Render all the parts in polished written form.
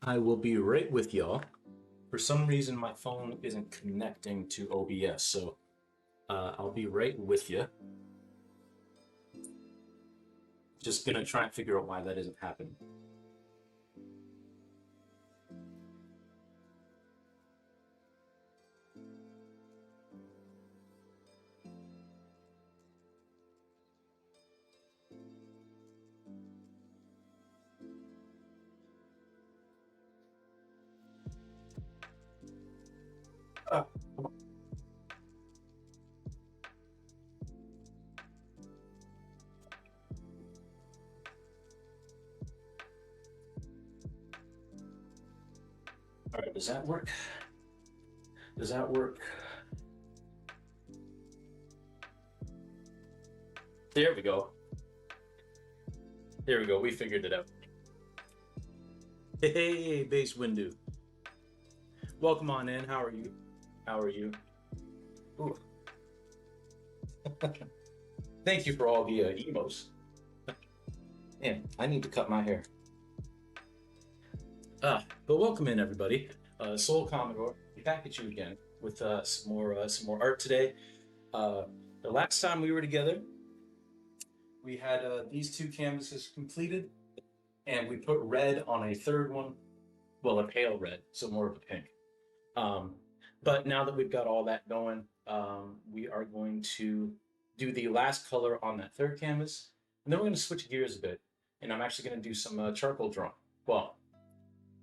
I will be right with y'all. For some reason, my phone isn't connecting to OBS, so I'll be right with you. Just gonna try and figure out why that isn't happening. Come on. All right, does that work? Does that work? There we go. There we go. We figured it out. Hey, Base Windu. Welcome on in. How are you? How are you? Ooh. Thank you for all the emos. Man, I need to cut my hair. But welcome in, everybody. Soul Commodore, back at you again with some more art today. The last time we were together, we had these two canvases completed, and we put red on a third one. Well, a pale red, so more of a pink. Um, but now that we've got all that going, we are going to do the last color on that third canvas, and then we're going to switch gears a bit, and I'm actually going to do some charcoal drawing. Well,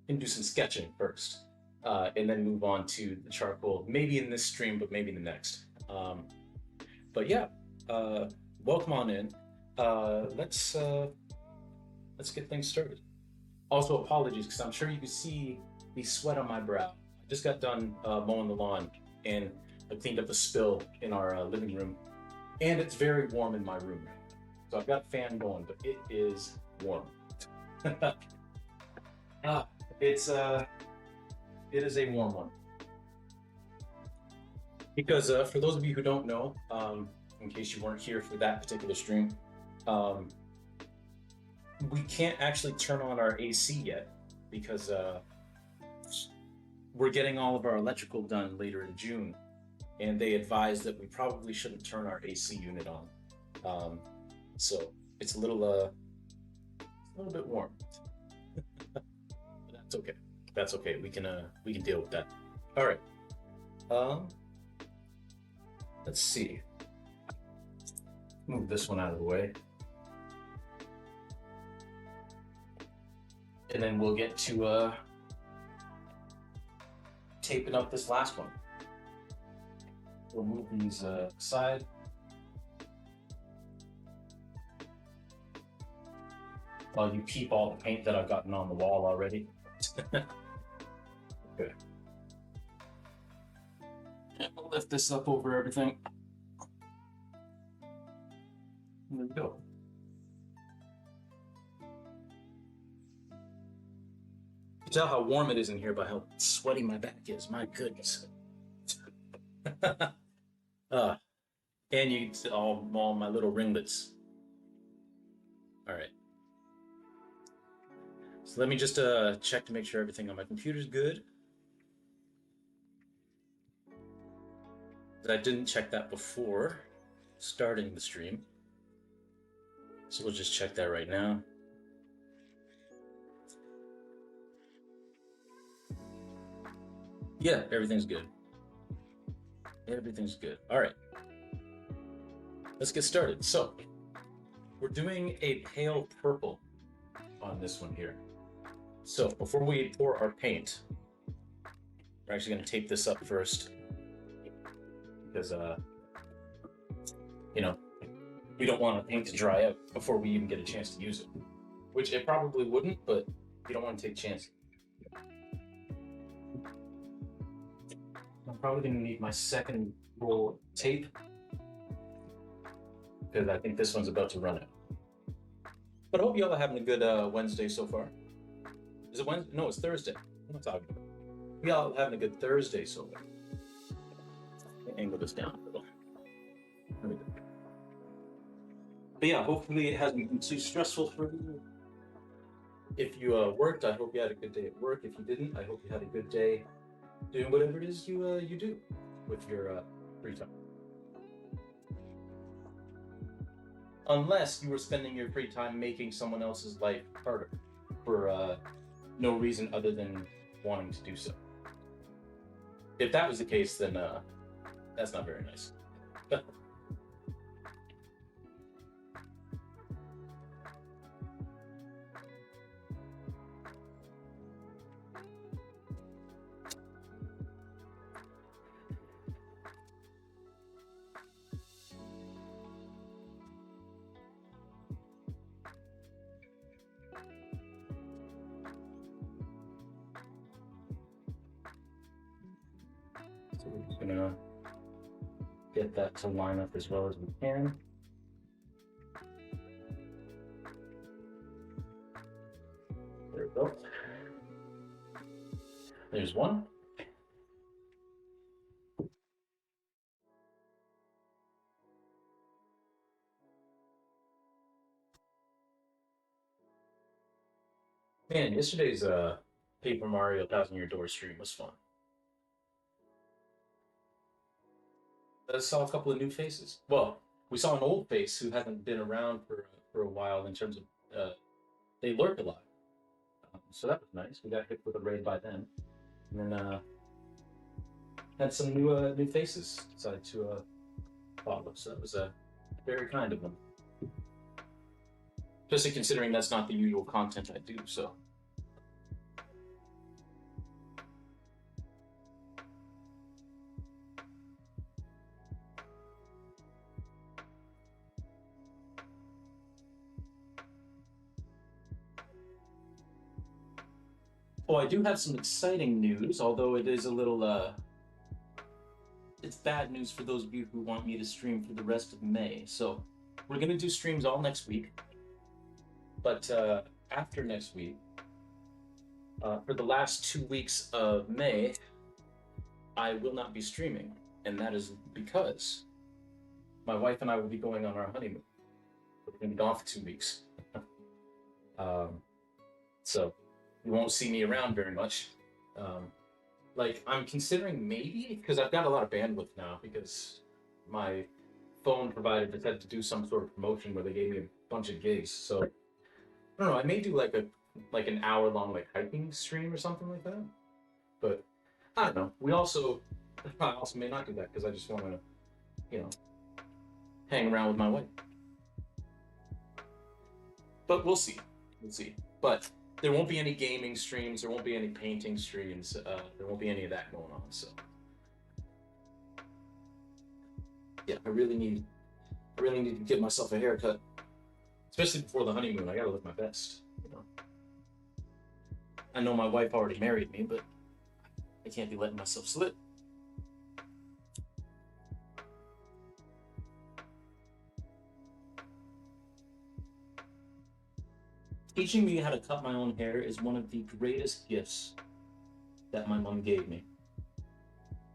and do some sketching first, and then move on to the charcoal, maybe in this stream, but maybe in the next. But yeah, welcome on in. Let's get things started. Also, apologies because I'm sure you can see the sweat on my brow. I just got done mowing the lawn, and I cleaned up a spill in our living room, and it's very warm in my room. So I've got a fan going, but it is warm. It's it is a warm one. Because for those of you who don't know, in case you weren't here for that particular stream, we can't actually turn on our AC yet because we're getting all of our electrical done later in June, and they advised that we probably shouldn't turn our AC unit on. So it's a little bit warm. That's okay. That's okay. We can deal with that. All right. Let's see. Move this one out of the way. And then we'll get to taping up this last one. We'll move these aside. While you keep all the paint that I've gotten on the wall already. Good. And we'll lift this up over everything. There we go. You tell how warm it is in here by how sweaty my back is. My goodness. And you can all my little ringlets. All right. So let me just check to make sure everything on my computer is good. I didn't check that before starting the stream. So we'll just check that right now. Yeah, everything's good. Everything's good. All right. Let's get started. So we're doing a pale purple on this one here. So before we pour our paint, we're actually going to tape this up first because, you know, we don't want the paint to dry out before we even get a chance to use it, which it probably wouldn't, but you don't want to take chances. I'm probably going to need my second roll of tape because I think this one's about to run out. But I hope y'all are having a good Wednesday so far. Is it Wednesday? No, it's Thursday. What am I talking about? Y'all having a good Thursday so far. Angle this down a little. There we go. But yeah, hopefully it hasn't been too stressful for you. If you worked, I hope you had a good day at work. If you didn't, I hope you had a good day doing whatever it is you do with your free time. Unless you were spending your free time making someone else's life harder for no reason other than wanting to do so. If that was the case, then that's not very nice. So we're just gonna get that to line up as well as we can. There we go. There's one. Man, yesterday's Paper Mario Thousand Year Door stream was fun. I saw a couple of new faces. Well, we saw an old face who hasn't been around for a while in terms of they lurk a lot. So that was nice. We got hit with a raid by them, and then had some new faces decided to follow. So that was very kind of them. Especially considering that's not the usual content I do. So. Oh, I do have some exciting news, although it is a little it's bad news for those of you who want me to stream for the rest of May. So we're gonna do streams all next week, but after next week, for the last 2 weeks of May, I will not be streaming, and that is because my wife and I will be going on our honeymoon. We're gonna be gone for 2 weeks, so you won't see me around very much. Like, I'm considering maybe, because I've got a lot of bandwidth now, because my phone provider decided to do some sort of promotion where they gave me a bunch of gigs. So I don't know. I may do like an hour long like hiking stream or something like that. But I don't know. I also may not do that because I just want to, you know, hang around with my wife. But we'll see. We'll see. But there won't be any gaming streams. There won't be any painting streams. There won't be any of that going on. So yeah, I really need to give myself a haircut, especially before the honeymoon. I gotta look my best. You know, I know my wife already married me, but I can't be letting myself slip. Teaching me how to cut my own hair is one of the greatest gifts that my mom gave me.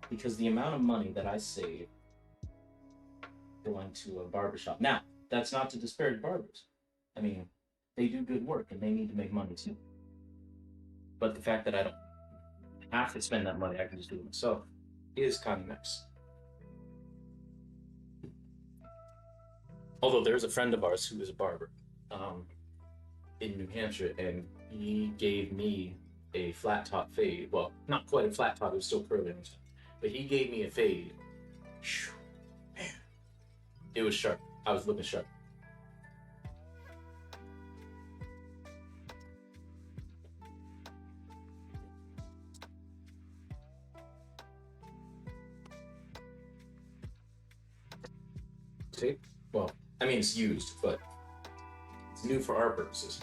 Because the amount of money that I save going to a barbershop. Now, that's not to disparage barbers. I mean, they do good work and they need to make money too. But the fact that I don't have to spend that money, I can just do it myself, is kind of nice. Although there's a friend of ours who is a barber in New Hampshire, and he gave me a flat top fade. Well, not quite a flat top, it was still curly, but he gave me a fade. Man, it was sharp. I was looking sharp. See? Well, I mean, it's used, but it's new for our purposes.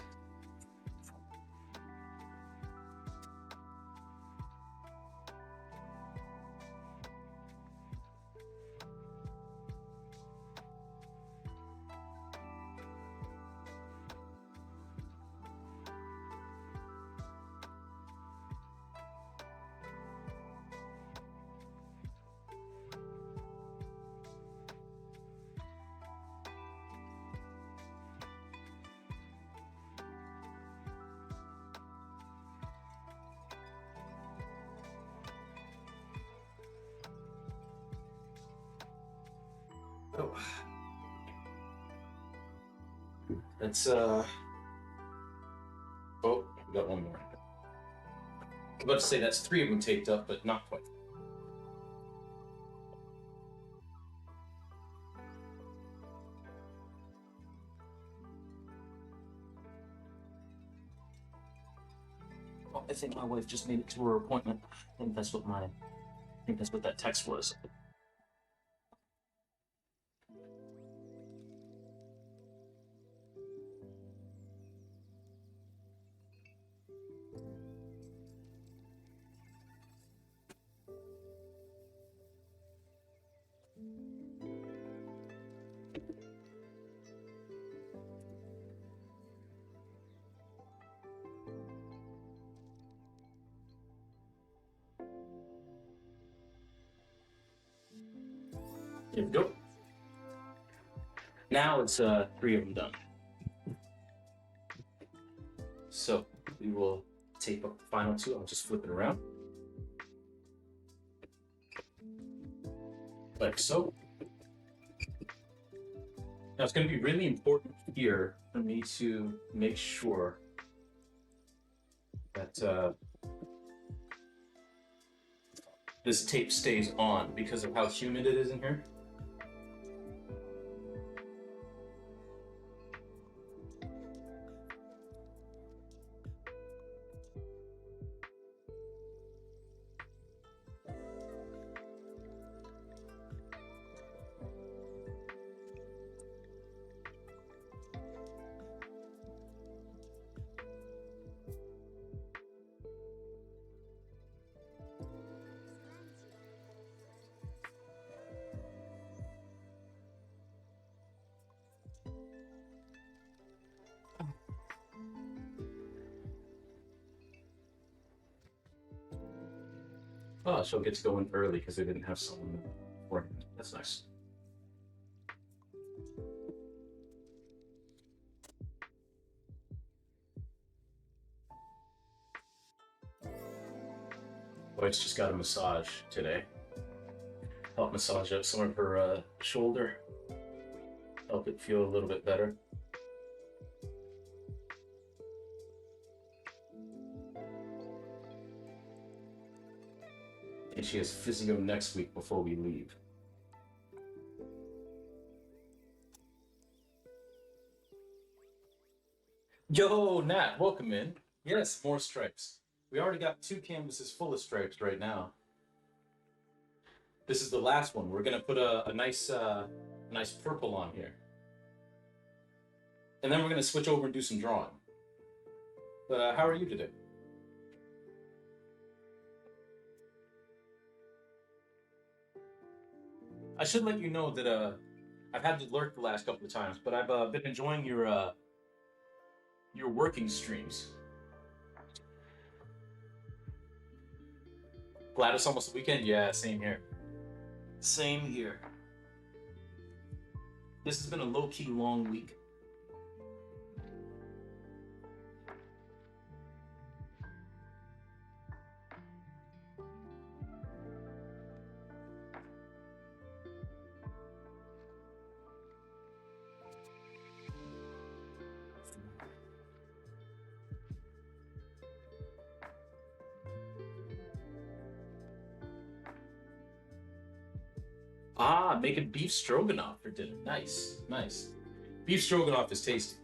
Oh, that's oh, we got one more. I'm about to say that's 3 of them taped up, but not quite. Oh, I think my wife just made it to her appointment. I think that's what that text was. Here we go. Now it's 3 of them done. So we will tape up the final 2. I'll just flip it around. Like so. Now it's going to be really important here for me to make sure that this tape stays on because of how humid it is in here. Oh, she'll get to go in early because they didn't have someone working. That's nice. Wife's just got a massage today. Help massage out some of her shoulder. Help it feel a little bit better. And she has physio next week before we leave. Yo, Nat, welcome in. Yes, more stripes. We already got 2 canvases full of stripes right now. This is the last one. We're gonna put a nice purple on here, and then we're gonna switch over and do some drawing. But how are you today? I should let you know that I've had to lurk the last couple of times, but I've been enjoying your working streams. Glad it's almost the weekend. Yeah, same here. Same here. This has been a low-key long week. Ah, making beef stroganoff for dinner. Nice, nice. Beef stroganoff is tasty.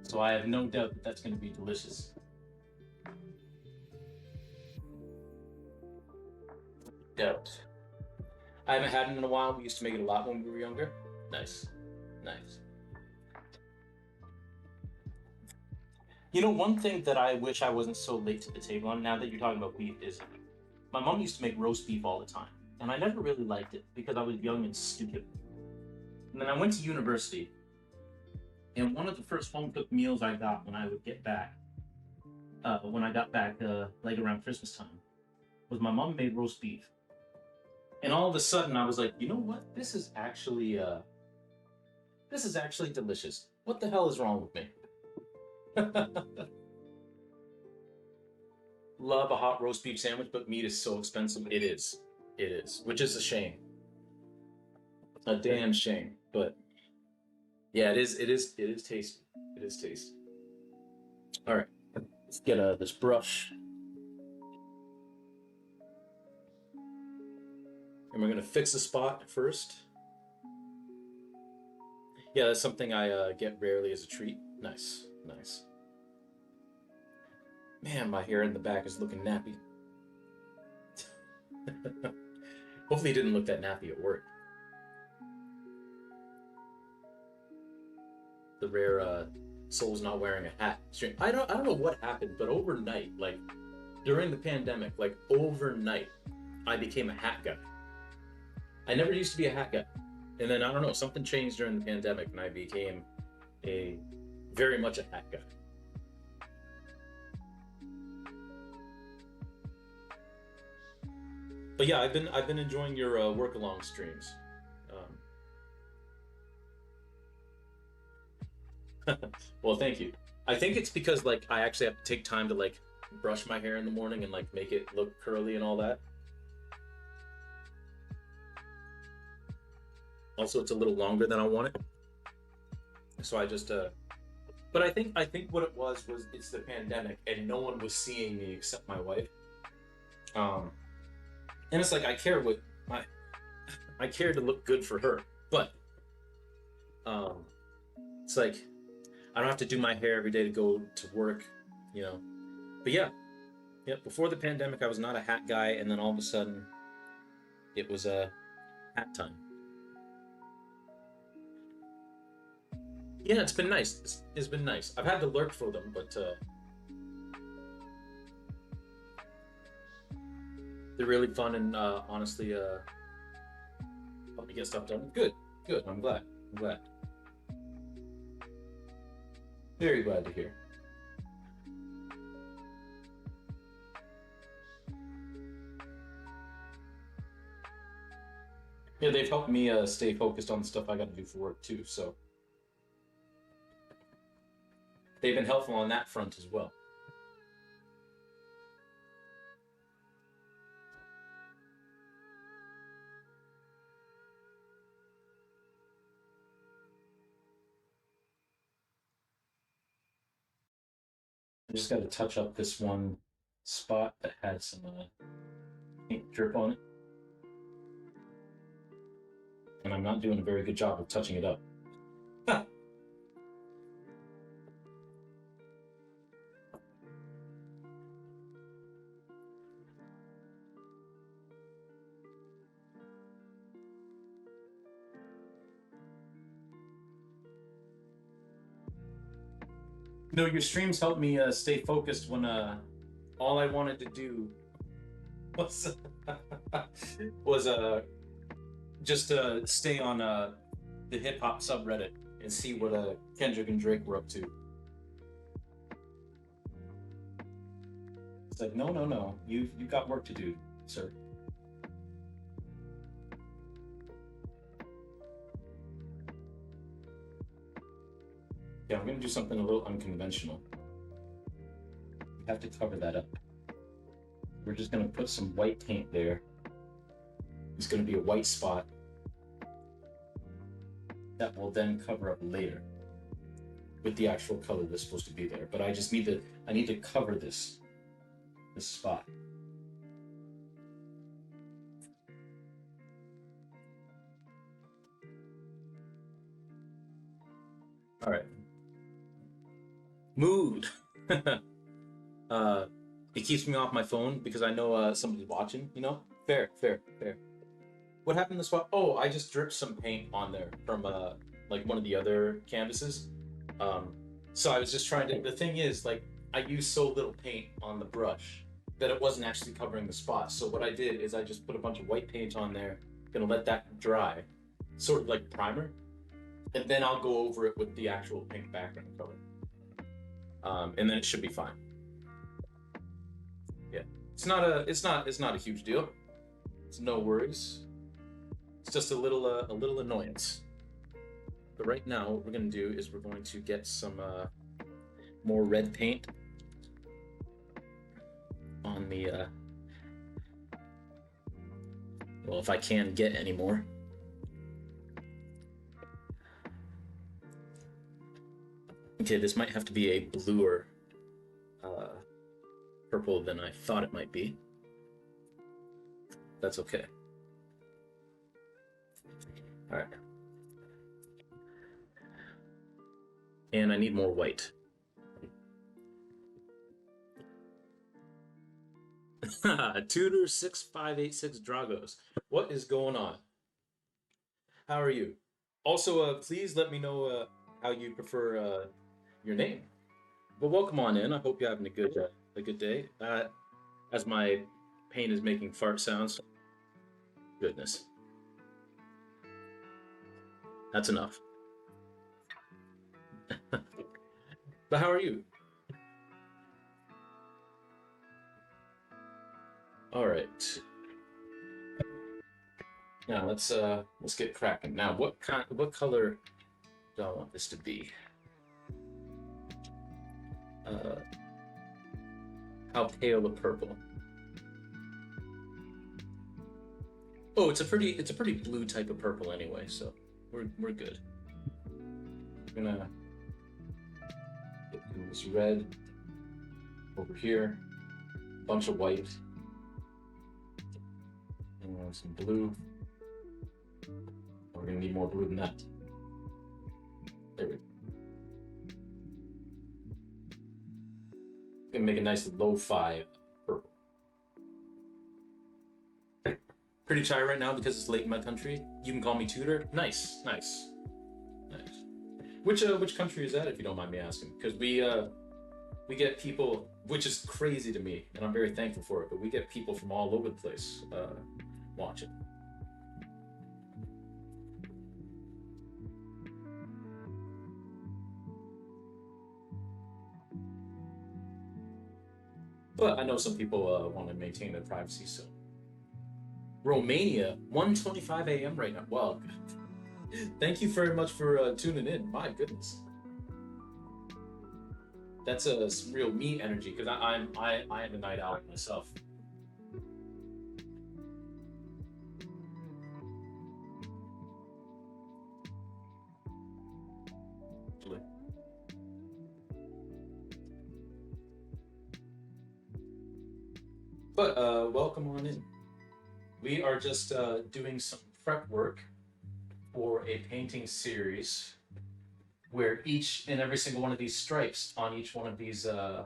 So I have no doubt that that's going to be delicious. Doubt. I haven't had it in a while. We used to make it a lot when we were younger. Nice, nice. You know, one thing that I wish I wasn't so late to the table on now that you're talking about beef is my mom used to make roast beef all the time. And I never really liked it because I was young and stupid. And then I went to university, and one of the first home cooked meals I got when I would get back, when I got back like around Christmas time, was my mom made roast beef. And all of a sudden I was like, you know what? This is actually delicious. What the hell is wrong with me? love a hot roast beef sandwich, but meat is so expensive. It is, which is a shame, a damn shame. But yeah, it is tasty. It is tasty. All right, let's get this brush, and we're gonna fix the spot first. Yeah, that's something I get rarely as a treat. Nice, nice. Man, my hair in the back is looking nappy. Hopefully, it didn't look that nappy at work. The rare soul's not wearing a hat. I don't know what happened, but overnight, like during the pandemic, like overnight, I became a hat guy. I never used to be a hat guy, and then I don't know, something changed during the pandemic, and I became a very much a hat guy. But yeah, I've been enjoying your work along streams. Well, thank you. I think it's because like I actually have to take time to like brush my hair in the morning and like make it look curly and all that. Also, it's a little longer than I want it, so I just But I think what it was it's the pandemic and no one was seeing me except my wife. Um, and it's like I I care to look good for her, but um, it's like I don't have to do my hair every day to go to work, you know. But yeah, yeah. Before the pandemic, I was not a hat guy, and then all of a sudden, it was a hat time. Yeah, it's been nice. It's been nice. I've had to lurk for them, but they're really fun and honestly help me get stuff done. Good, good. I'm glad. I'm glad. Very glad to hear. Yeah, they've helped me stay focused on the stuff I got to do for work too. So they've been helpful on that front as well. I just got to touch up this one spot that had some paint drip on it, and I'm not doing a very good job of touching it up. No, your streams help me stay focused when all I wanted to do was was just stay on the hip hop subreddit and see what Kendrick and Drake were up to. It's like, no, no, no, you've got work to do, sir. Yeah, I'm gonna do something a little unconventional. We have to cover that up. We're just gonna put some white paint there. It's gonna be a white spot that will then cover up later with the actual color that's supposed to be there. But I need to cover this spot. All right. Mood. uh, it keeps me off my phone because I know somebody's watching. You know, fair, fair, fair. What happened this spot? Oh, I just dripped some paint on there from like one of the other canvases. Um, so I was just trying to. The thing is, like, I used so little paint on the brush that it wasn't actually covering the spot. So what I did is I just put a bunch of white paint on there. Gonna let that dry, sort of like primer, and then I'll go over it with the actual pink background color. And then it should be fine. Yeah, it's not a huge deal. It's no worries. It's just a little annoyance. But right now, what we're gonna do is we're going to get some more red paint on the, well, if I can get any more. Okay, this might have to be a bluer uh, purple than I thought it might be. That's okay. All right. And I need more white. Tudor 6586 Dragos. What is going on? How are you? Also, please let me know how you prefer your name. But welcome on in. I hope you're having a good day. As my pain is making fart sounds. Goodness, that's enough. But how are you? All right. Now let's get cracking. Now, what color do I want this to be? Uh, how pale a purple? Oh, it's a pretty blue type of purple anyway, so we're good. I'm gonna get this red over here, bunch of white, and some blue. We're gonna need more blue than that. There we go. Gonna make a nice lo-fi purple. Pretty tired right now because it's late in my country. You can call me Tudor. Nice, nice, nice. Which country is that, if you don't mind me asking? Because we get people, which is crazy to me, and I'm very thankful for it. But we get people from all over the place watching. But I know some people want to maintain their privacy, so. Romania, 1:25 a.m. right now. Wow. Thank you very much for tuning in. My goodness. That's some real me energy because I am a night owl myself. But welcome on in. We are just doing some prep work for a painting series where each and every single one of these stripes on each one of these uh,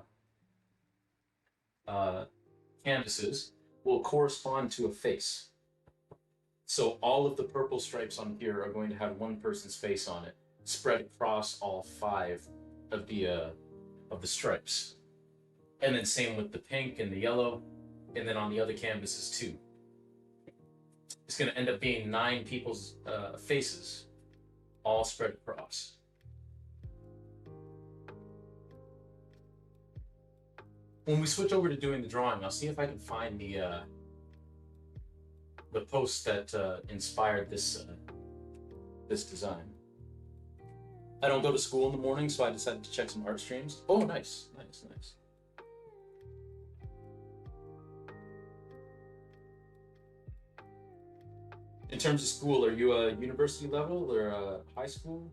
canvases will correspond to a face. So all of the purple stripes on here are going to have one person's face on it, spread across all five of the stripes. And then same with the pink and the yellow, and then on the other canvases too. It's going to end up being 9 people's faces, all spread across. When we switch over to doing the drawing, I'll see if I can find the post that inspired this design. I don't go to school in the morning, so I decided to check some art streams. Oh, nice, nice, nice. In terms of school, are you a university level or a high school?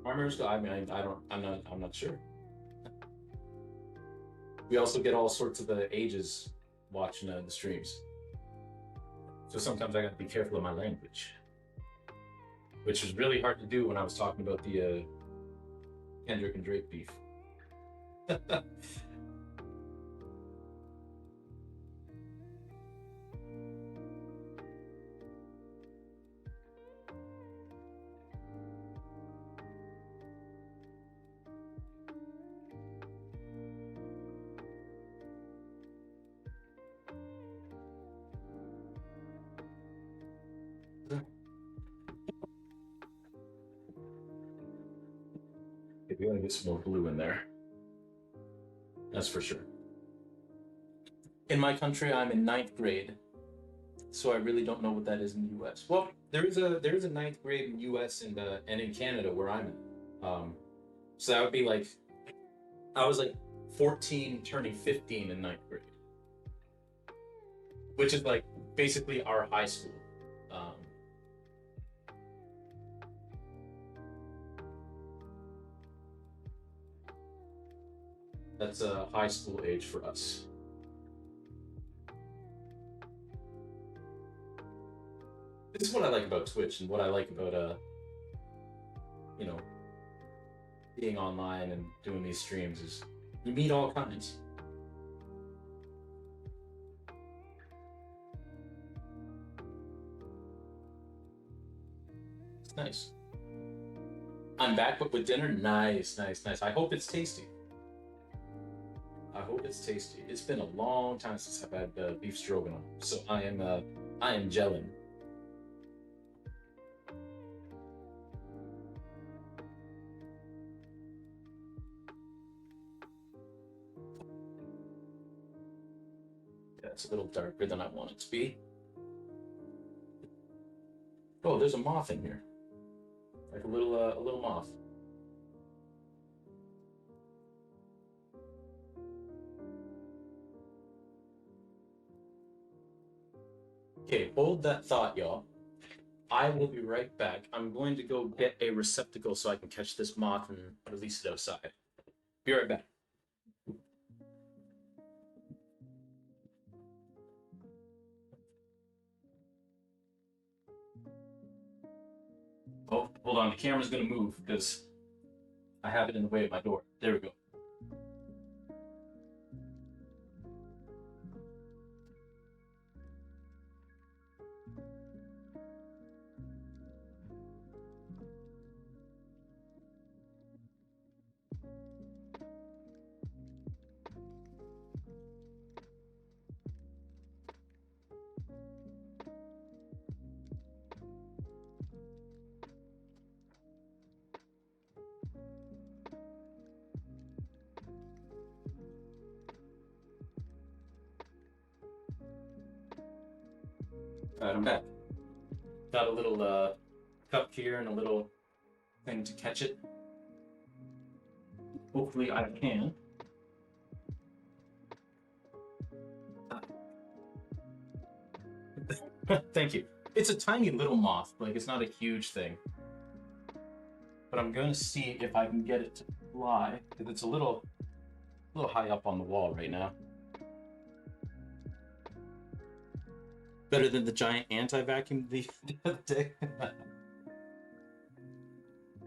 Primary school? I mean, I'm not sure. We also get all sorts of ages watching the streams. So sometimes I got to be careful of my language, which was really hard to do when I was talking about the Kendrick and Drake beef. If we want to get some more blue in there, that's for sure. In my country, I'm in ninth grade, so I really don't know what that is in the U.S. Well, there is a ninth grade in the U.S. and in Canada where I'm in. So that would be like I was like 14 turning 15 in ninth grade, which is like basically our high school. Um, that's a high school age for us. This is what I like about Twitch and what I like about you know, being online and doing these streams is you meet all kinds. It's nice. I'm back, but with dinner. Nice, nice, nice. I hope it's tasty. I hope it's tasty. It's been a long time since I've had beef stroganoff, so I am gelling. Yeah, it's a little darker than I want it to be. Oh, there's a moth in here, like a little moth. Okay, hold that thought, y'all. I will be right back. I'm going to go get a receptacle so I can catch this moth and release it outside. Be right back. Oh, hold on. The camera's going to move because I have it in the way of my door. There we go. All right, I'm back. Got a little cup here and a little thing to catch it. Hopefully I can. Thank you. It's a tiny little moth, like it's not a huge thing. But I'm going to see if I can get it to fly, because it's a little high up on the wall right now. Better than the giant anti-vacuum the other day.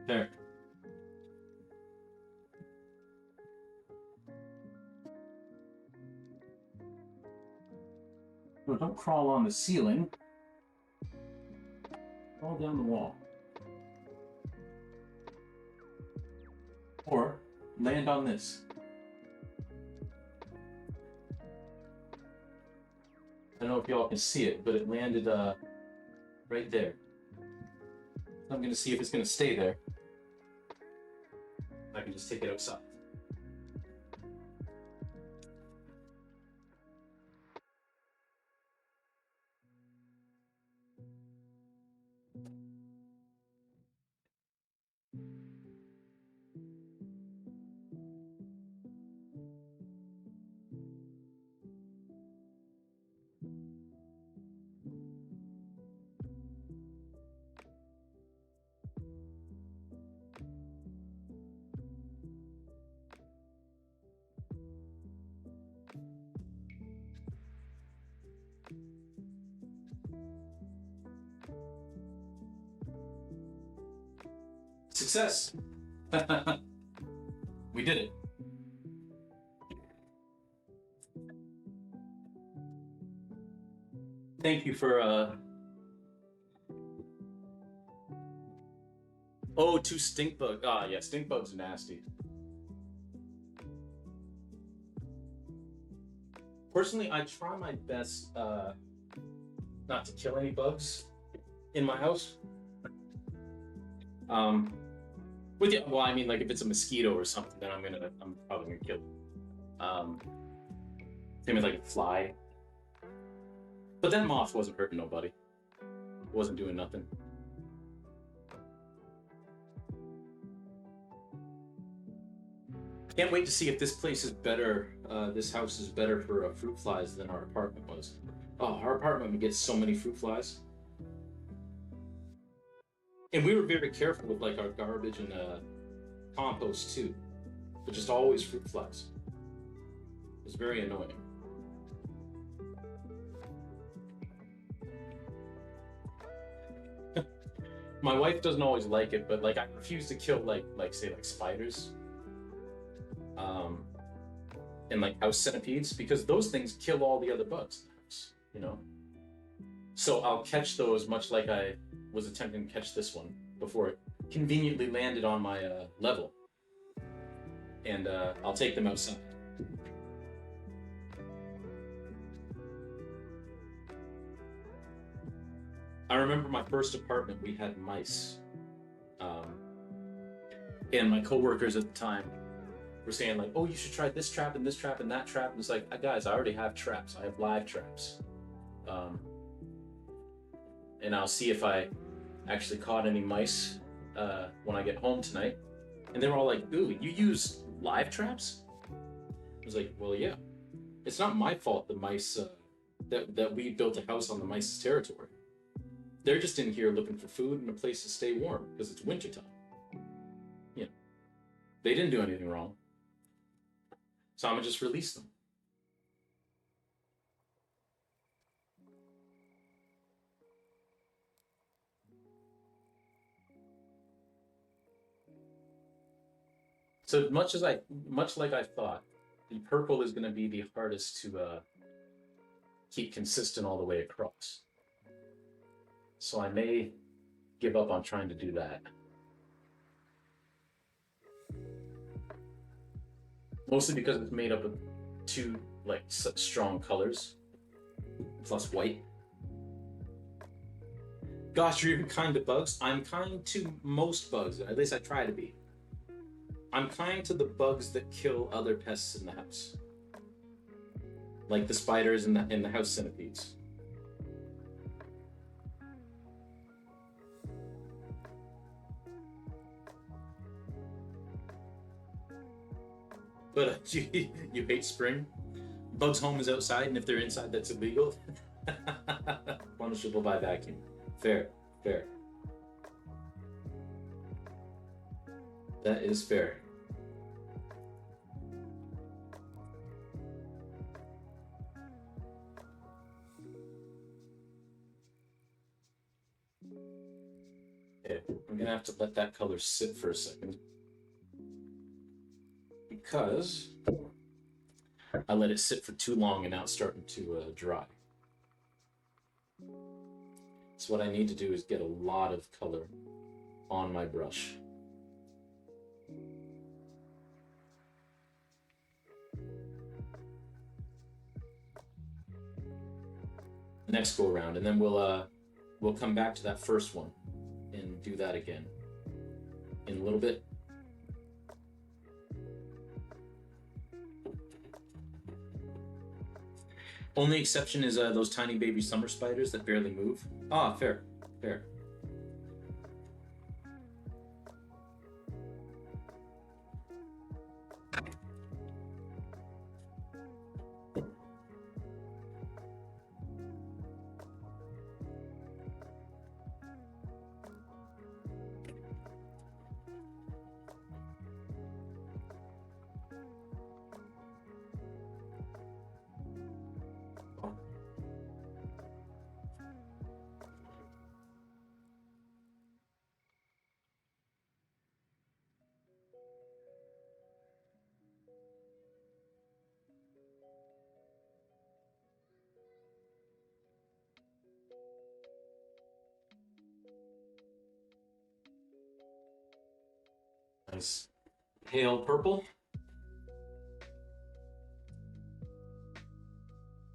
There. No, don't crawl on the ceiling. Crawl down the wall. Or land on this. I don't know if y'all can see it, but it landed right there. I'm gonna see if it's gonna stay there. I can just take it outside. Success! We did it. Thank you for oh, two stink bugs. Ah, yeah, stink bugs are nasty. Personally, I try my best not to kill any bugs in my house. Well, I mean, like if it's a mosquito or something, then I'm probably gonna kill it. Same as like a fly. But that moth wasn't hurting nobody. It wasn't doing nothing. Can't wait to see if this place is better. This house is better for fruit flies than our apartment was. Oh, our apartment gets so many fruit flies, and we were very careful with like our garbage and compost too, but just always fruit flies. It was very annoying. My wife doesn't always like it, but like I refuse to kill like say like spiders, um, and like house centipedes because those things kill all the other bugs in the house. You know. So I'll catch those much like I was attempting to catch this one before it conveniently landed on my level, and I'll take them outside. I remember my first apartment, we had mice, um, and my coworkers at the time were saying like, "Oh, you should try this trap and this trap and that trap." And it's like, guys, I already have traps. I have live traps, um, and I'll see if I actually caught any mice when I get home tonight. And they were all like, "Ooh, you use live traps?" I was like, "Well, yeah. It's not my fault the mice that we built a house on the mice's territory. They're just in here looking for food and a place to stay warm because it's wintertime. You know, they didn't do anything wrong, so I'm gonna just release them." So much like I thought, the purple is going to be the hardest to keep consistent all the way across. So I may give up on trying to do that. Mostly because it's made up of two like such strong colors plus white. Gosh, you're even kind to bugs. I'm kind to most bugs. At least I try to be. I'm kind to the bugs that kill other pests in the house, like the spiders and the house centipedes. But you hate spring. Bugs home is outside, and if they're inside, that's illegal. Punishable by vacuum. Fair, fair. That is fair. Okay, I'm gonna have to let that color sit for a second because I let it sit for too long and now it's starting to dry. So what I need to do is get a lot of color on my brush. Next go around, and then we'll come back to that first one and do that again in a little bit. Only exception is those tiny baby summer spiders that barely move. Ah, fair, fair. Nice. Pale purple.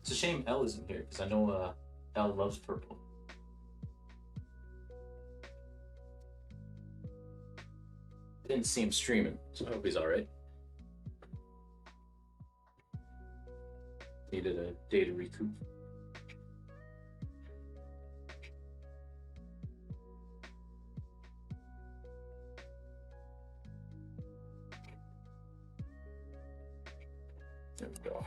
It's a shame Elle isn't here because I know Elle loves purple. I didn't see him streaming, so I hope he's all right. Needed a day to recoup. go.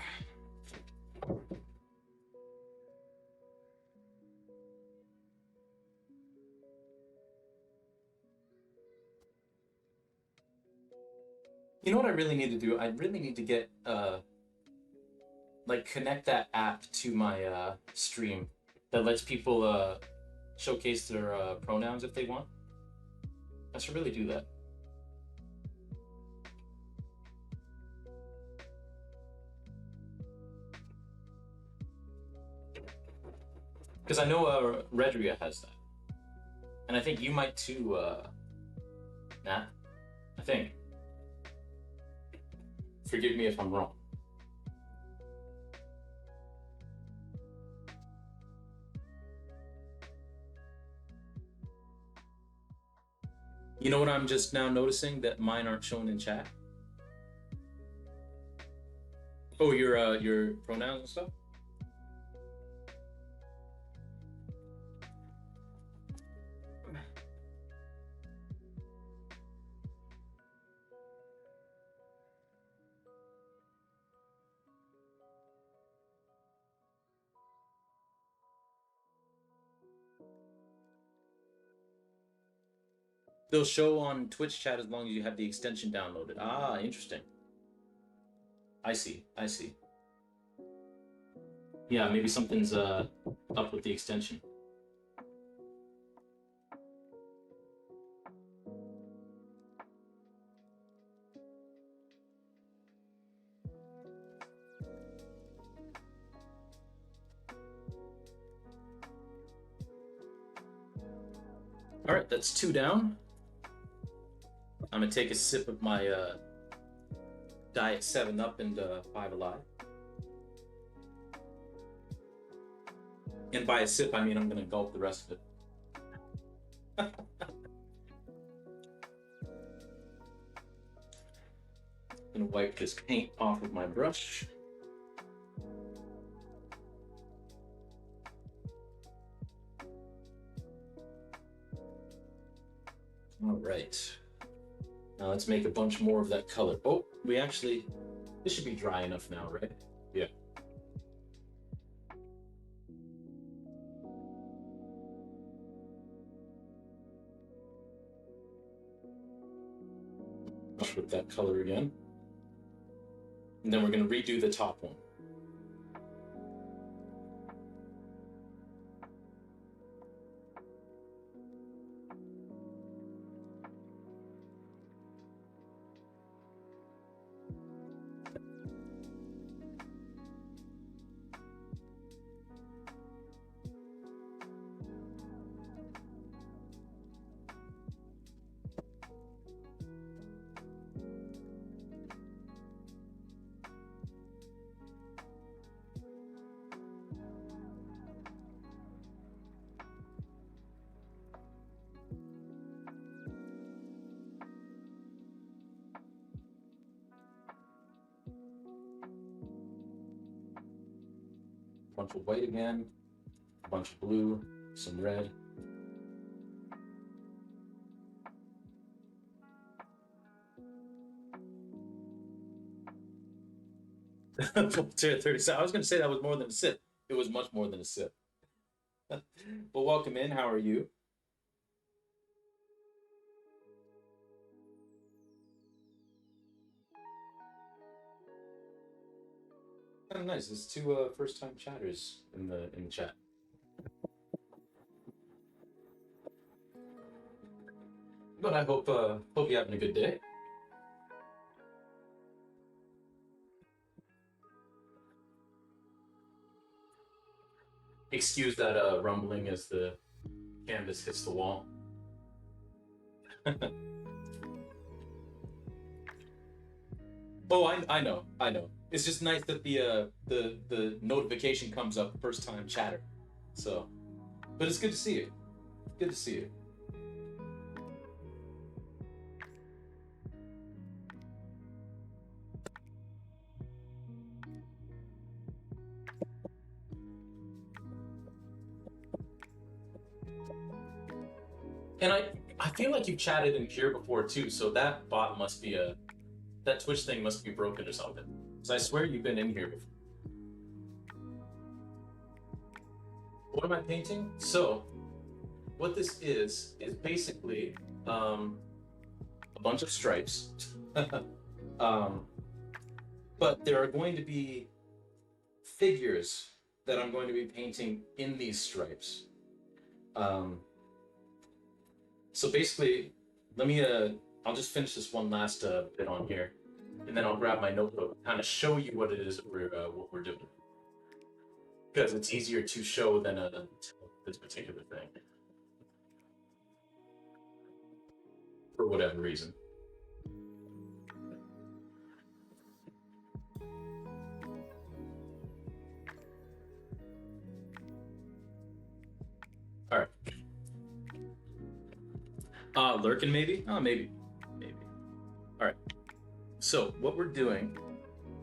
You know what I really need to do? I really need to get like connect that app to my stream that lets people showcase their pronouns if they want. I should really do that. Because I know Redria has that. And I think you might too, Nat. I think. Forgive me if I'm wrong. You know what I'm just now noticing? That mine aren't shown in chat. Oh, your pronouns and stuff? They'll show on Twitch chat as long as you have the extension downloaded. Ah, interesting. I see. I see. Yeah, maybe something's up with the extension. All right, that's 2 down. I'm gonna take a sip of my Diet 7-Up and 5 Alive. And by a sip, I mean I'm gonna gulp the rest of it. Gonna wipe this paint off with my brush. All right. Now let's make a bunch more of that color. Oh, this should be dry enough now, right? Yeah. Brush with that color again. And then we're gonna redo the top one. Bunch of white again, a bunch of blue, some red. I was going to say that was more than a sip. It was much more than a sip. Well, welcome in. How are you? Kind of nice. There's 2 first-time chatters in the chat. But I hope you're having a good day. Excuse that rumbling as the canvas hits the wall. Oh, I know. It's just nice that the notification comes up first time chatter. So, but it's good to see you. Good to see you. And I feel like you've chatted in here before too, so that bot must be that Twitch thing must be broken or something. So I swear you've been in here before. What am I painting? So what this is basically a bunch of stripes. um, but there are going to be figures that I'm going to be painting in these stripes. Um, so basically, let me, I'll just finish this one last bit on here, and then I'll grab my notebook, kind of show you what it is that what we're doing. Because it's easier to show than this particular thing, for whatever reason. All right. Lurking maybe? Maybe. Maybe. All right. So what we're doing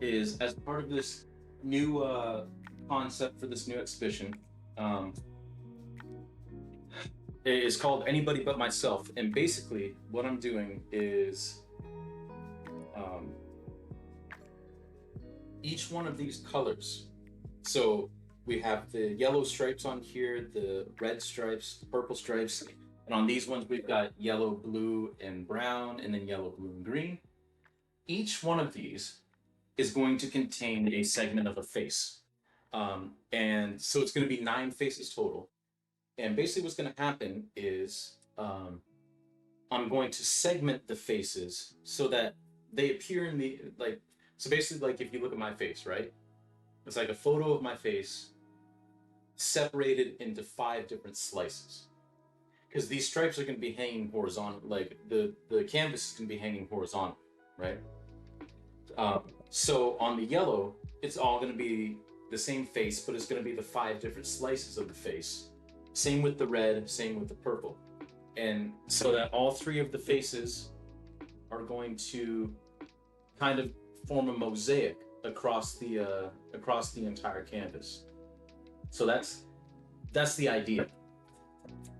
is, as part of this new concept for this new exhibition, um, it is called Anybody But Myself. And basically, what I'm doing is um, each one of these colors. So we have the yellow stripes on here, the red stripes, the purple stripes, and on these ones we've got yellow, blue, and brown, and then yellow, blue, and green. Each one of these is going to contain a segment of a face. And so it's going to be 9 faces total. And basically, what's going to happen is I'm going to segment the faces so that they appear in the like. So basically, like if you look at my face, right? It's like a photo of my face separated into 5 different slices. Because these stripes are going to be hanging horizontal, like the canvas is going to be hanging horizontal, right? So on the yellow, it's all going to be the same face, but it's going to be the 5 different slices of the face. Same with the red, same with the purple. And so that all 3 of the faces are going to kind of form a mosaic across the entire canvas. So that's the idea.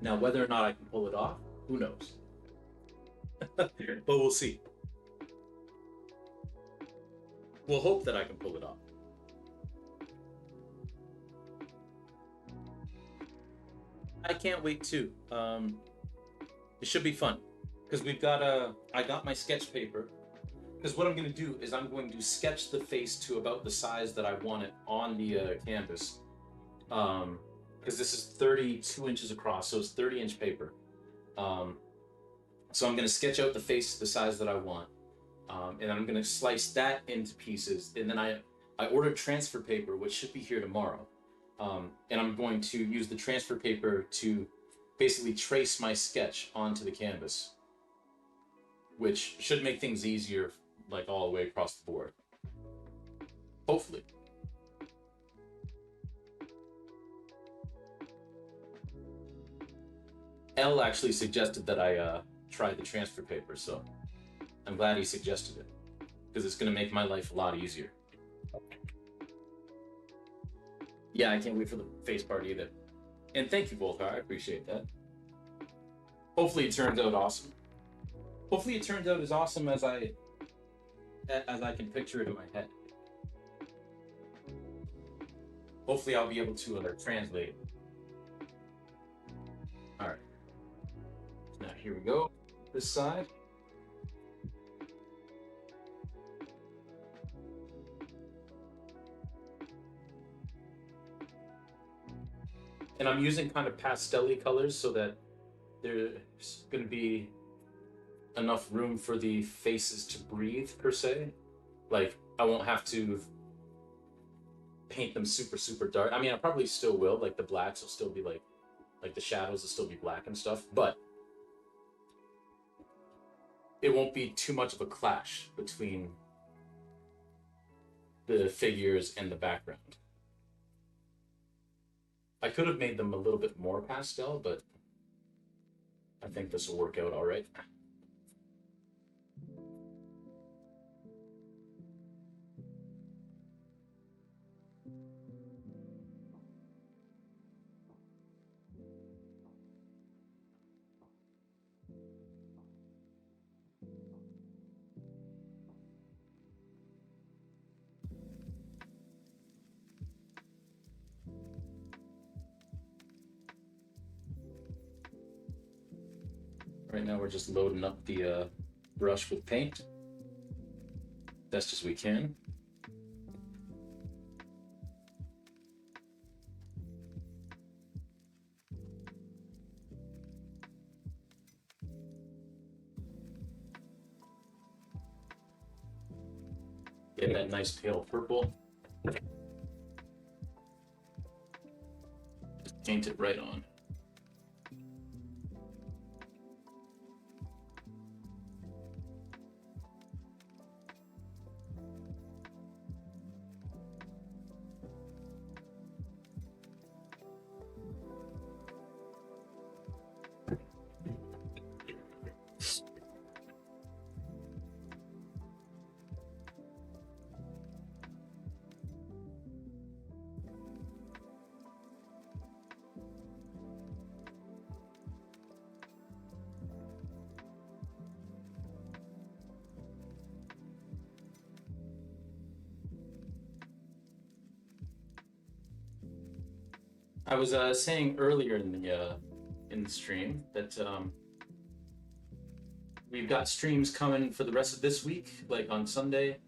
Now, whether or not I can pull it off, who knows? But we'll see. We'll hope that I can pull it off. I can't wait too. It should be fun because I got my sketch paper. Because what I'm going to do is I'm going to sketch the face to about the size that I want it on the canvas. Because this is 32 inches across, so it's 30-inch paper. So I'm going to sketch out the face to the size that I want. And I'm going to slice that into pieces. And then I ordered transfer paper, which should be here tomorrow. And I'm going to use the transfer paper to basically trace my sketch onto the canvas, which should make things easier, like all the way across the board. Hopefully. L actually suggested that I try the transfer paper, so I'm glad he suggested it, because it's going to make my life a lot easier. Yeah, I can't wait for the face part either. And thank you, Volcar. I appreciate that. Hopefully it turns out awesome. Hopefully it turns out as awesome as I can picture it in my head. Hopefully I'll be able to translate. All right. Now here we go. This side. And I'm using kind of pastel-y colors so that there's going to be enough room for the faces to breathe, per se. Like, I won't have to paint them super, super dark. I mean, I probably still will. Like, the blacks will still be like the shadows will still be black and stuff. But it won't be too much of a clash between the figures and the background. I could have made them a little bit more pastel, but I think this will work out all right. Right now we're just loading up the brush with paint best as we can. Getting that nice pale purple. Just paint it right on. I was saying earlier in the stream that we've got streams coming for the rest of this week, like on Sunday,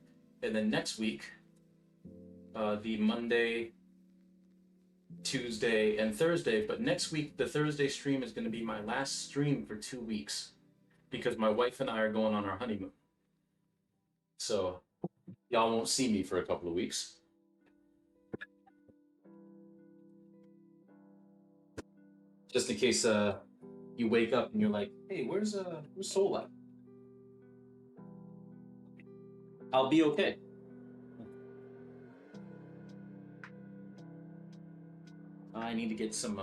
and then next week, the Monday, Tuesday, and Thursday. But next week, the Thursday stream is going to be my last stream for 2 weeks because my wife and I are going on our honeymoon. So y'all won't see me for a couple of weeks. Just in case you wake up and you're like, "Hey, where's Soul at?" I'll be okay. I need to get some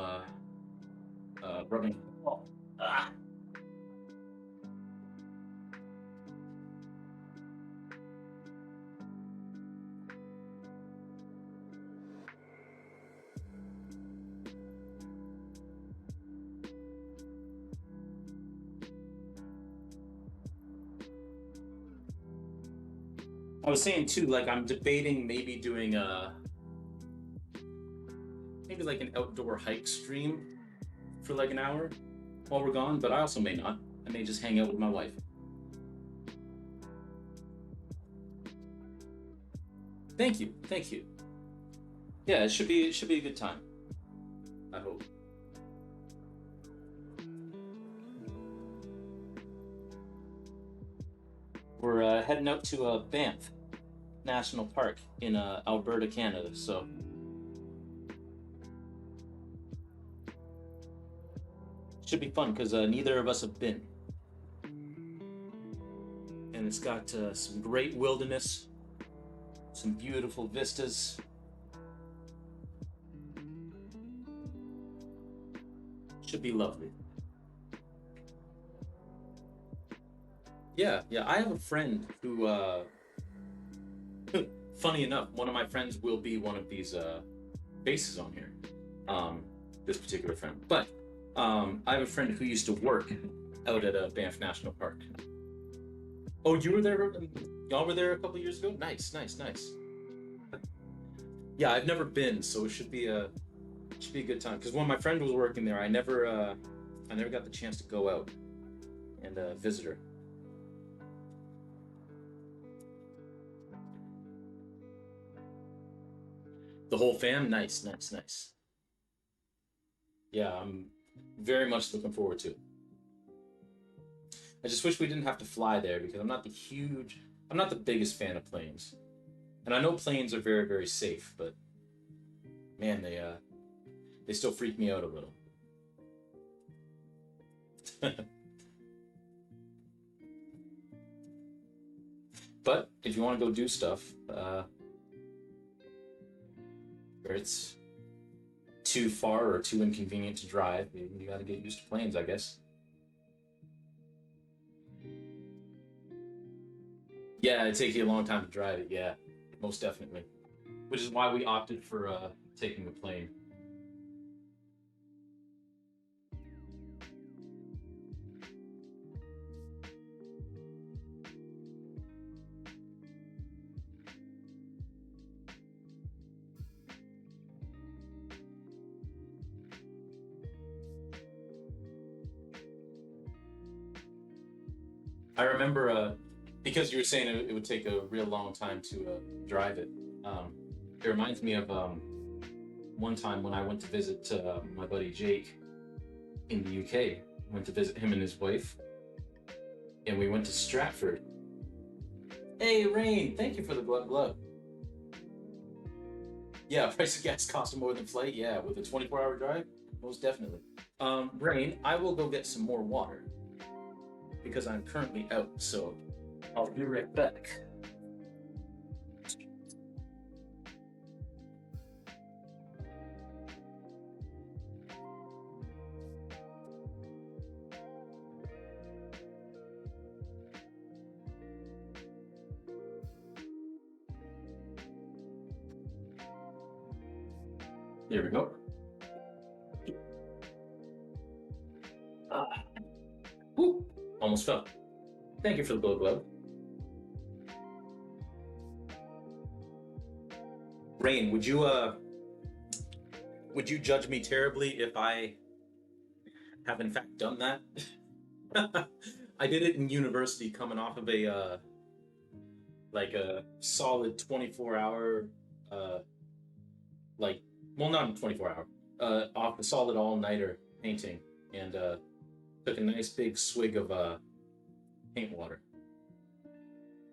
rubbing. Oh, ah. I was saying too, like I'm debating maybe doing maybe like an outdoor hike stream for like an hour while we're gone, but I also may not. I may just hang out with my wife. Thank you, thank you. Yeah, it should be a good time. I hope. We're heading out to Banff National Park in Alberta, Canada. So should be fun because neither of us have been, and it's got some great wilderness, some beautiful vistas. Should be lovely. Yeah, yeah. I have a friend who, funny enough, one of my friends will be one of these bases on here. Um, this particular friend, but I have a friend who used to work out at Banff National Park. Oh, you were there? Y'all were there a couple years ago? Nice, nice, nice. Yeah, I've never been, so it should be a good time. Because when my friend was working there, I never got the chance to go out and visit her. The whole fam, nice, nice, nice. Yeah, I'm very much looking forward to it. I just wish we didn't have to fly there because I'm not the biggest fan of planes. And I know planes are very, very safe, but man, they still freak me out a little. But if you want to go do stuff, where it's too far or too inconvenient to drive, you got to get used to planes, I guess. Yeah, it takes you a long time to drive it. Yeah, most definitely. Which is why we opted for taking the plane. I remember because you were saying it would take a real long time to drive it. Um, it reminds me of one time when I went to visit my buddy Jake in the UK. Went to visit him and his wife, and we went to Stratford. Hey, Rain! Thank you for the glove glove. Yeah, price of gas cost more than flight. Yeah, with a 24-hour drive, most definitely. Rain, I will go get some more water because I'm currently out. So I'll be right back. There we go. Ah, whoop, almost fell. Thank you for the glove glove. Rain, would you judge me terribly if I have in fact done that? I did it in university, coming off of a like a solid 24-hour, uh, like well, not a 24-hour, off a solid all-nighter painting, and took a nice big swig of paint water.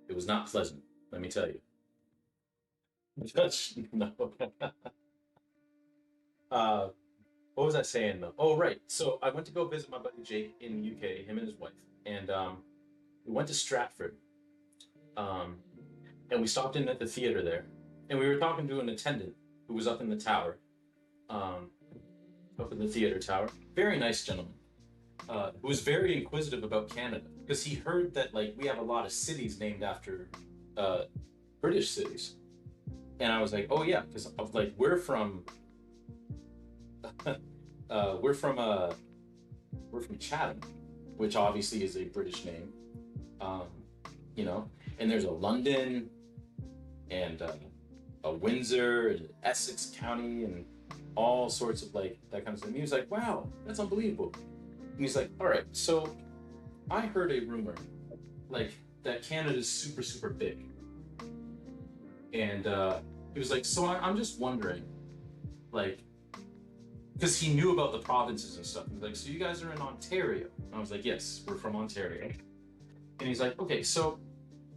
It was not pleasant, let me tell you. No. uh, what was I saying though? Oh, right. So I went to go visit my buddy Jake in the UK, him and his wife, and we went to Stratford, um, and we stopped in at the theater there, and we were talking to an attendant who was up in the tower, um, up in the theater tower. Very nice gentleman, who was very inquisitive about Canada because he heard that like we have a lot of cities named after uh, British cities, and I was like, oh yeah, because like uh, we're from uh, we're from Chatham, which obviously is a British name, um, you know, and there's a London and a Windsor and Essex County and all sorts of like that kind of stuff. And he was like, wow, that's unbelievable. And he's like, all right, so I heard a rumor like that Canada's super, super big. And he was like, so I'm just wondering, like, because he knew about the provinces and stuff. He's like, so you guys are in Ontario? And I was like, yes, we're from Ontario. And he's like, okay, so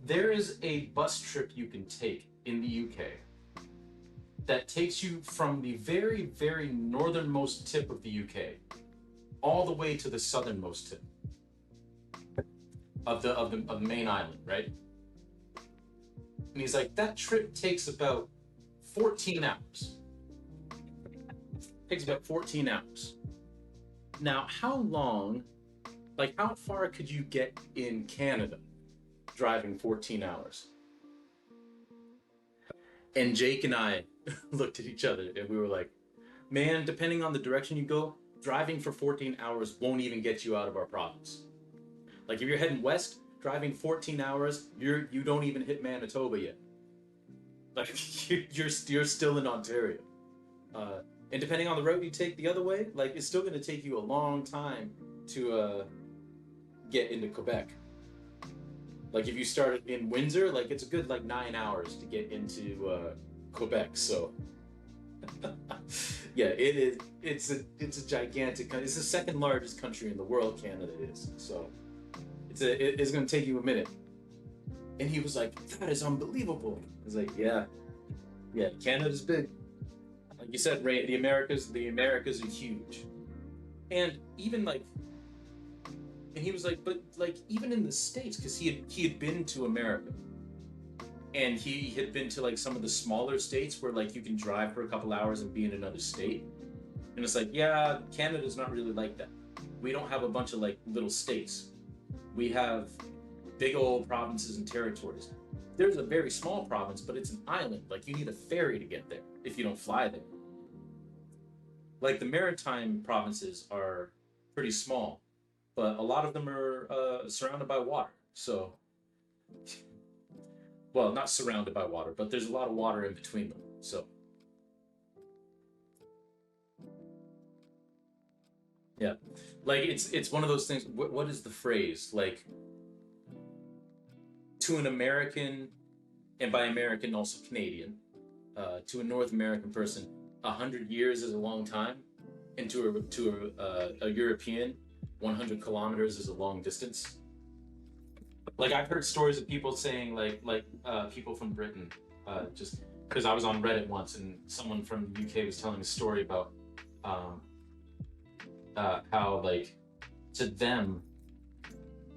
there is a bus trip you can take in the UK that takes you from the very, very northernmost tip of the UK all the way to the southernmost tip of the main island, right? And he's like, that trip takes about 14 hours. Takes about 14 hours. Now, how long, like how far could you get in Canada driving 14 hours? And Jake and I looked at each other and we were like, man, depending on the direction you go, driving for 14 hours won't even get you out of our province. Like if you're heading west, driving 14 hours, you don't even hit Manitoba yet. Like you're still in Ontario. Uh, and depending on the route you take the other way, like it's still going to take you a long time to get into Quebec. Like if you started in Windsor, like it's a good like 9 hours to get into Quebec. So yeah, it is. It's a gigantic. It's the second largest country in the world. Canada is. So it's going to take you a minute. And he was like, "That is unbelievable." I was like, "Yeah, yeah, Canada's big. Like you said, Ray, the Americas are huge, and even like." And he was like, but like even in the states, because he had been to America, and he had been to like some of the smaller states where like you can drive for a couple hours and be in another state, and it's like, yeah, Canada's not really like that. We don't have a bunch of like little states. We have big old provinces and territories. There's a very small province, but it's an island. Like you need a ferry to get there if you don't fly there. Like the maritime provinces are pretty small, but a lot of them are surrounded by water. So, well, not surrounded by water, but there's a lot of water in between them. So, yeah, like it's one of those things. What is the phrase? Like to an American, and by American also Canadian, to a North American person, 100 years is a long time, and to a European, 100 kilometers is a long distance. Like I've heard stories of people saying people from Britain, just because I was on Reddit once and someone from the UK was telling a story about um, how to them,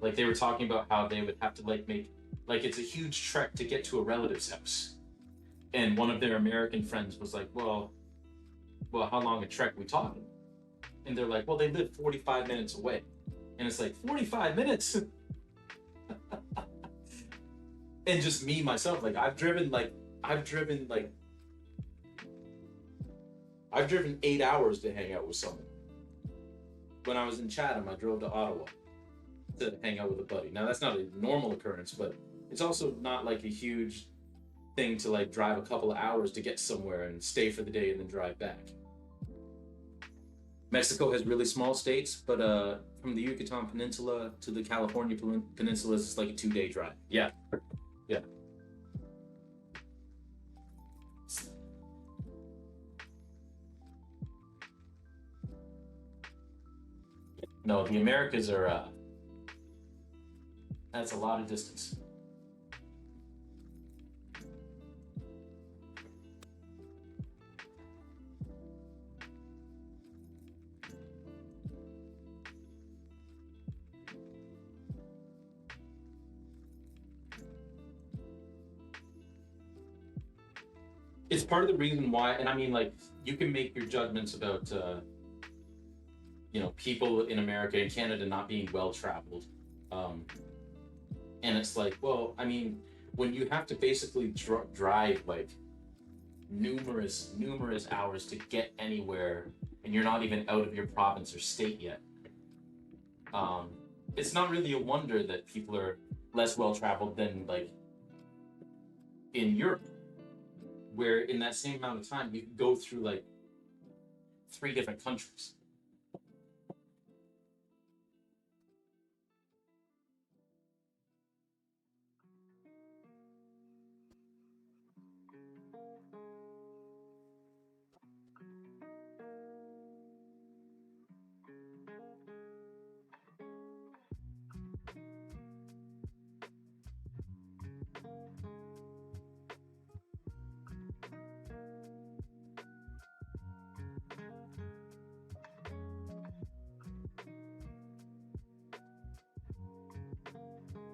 like they were talking about how they would have to make, like it's a huge trek to get to a relative's house, and one of their American friends was like, well, how long a trek we talking? And they're like, well, they live 45 minutes away, and it's like 45 minutes. And just me myself, like I've driven like I've driven 8 hours to hang out with someone. When I was in Chatham, I drove to Ottawa to hang out with a buddy. Now that's not a normal occurrence, but it's also not like a huge thing to like drive a couple of hours to get somewhere and stay for the day and then drive back. Mexico has really small states, but from the Yucatan Peninsula to the California Peninsula is like a 2-day drive. Yeah, yeah. No, the Americas are that's a lot of distance. It's part of the reason why, and I mean, like, you can make your judgments about, people in America and Canada not being well traveled. Um, and it's like, well, I mean, when you have to basically drive like numerous hours to get anywhere, and you're not even out of your province or state yet, um, it's not really a wonder that people are less well traveled than like in Europe, where in that same amount of time you can go through like 3 different countries.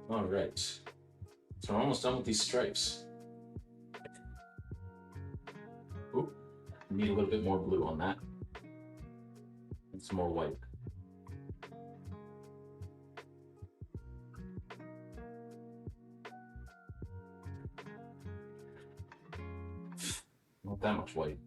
All right, so we're almost done with these stripes. Oop, need a little bit more blue on that, and some more white. Not that much white.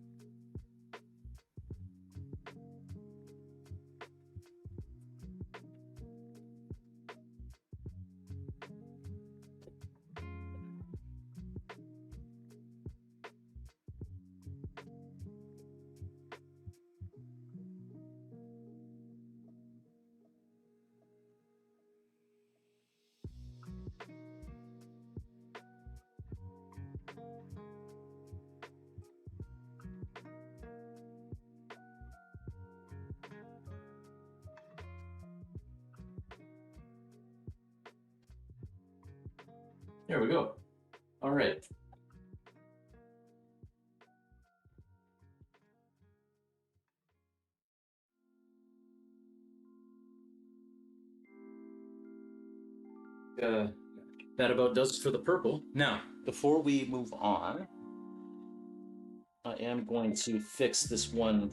There we go. All right. That about does it for the purple. Now, before we move on, I am going to fix this one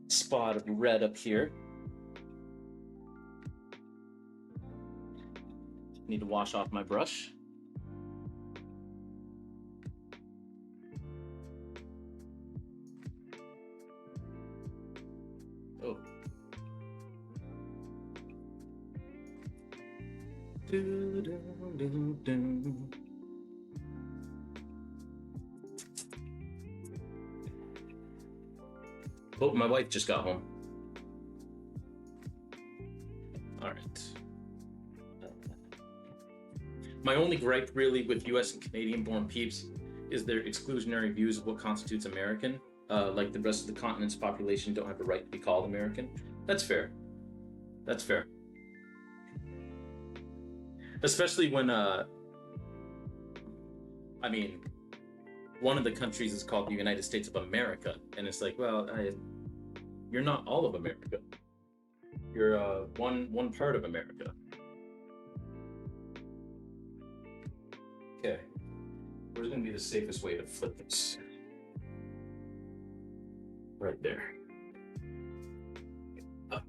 spot of red up here. Need to wash off my brush. Oh. Oh, my wife just got home. All right. My only gripe really with U.S. and Canadian-born peeps is their exclusionary views of what constitutes American. Like the rest of the continent's population don't have a right to be called American. That's fair. That's fair. Especially when, I mean, one of the countries is called the United States of America, and it's like, well, you're not all of America. You're one part of America. Okay, where's going to be the safest way to flip this? Right there. Up.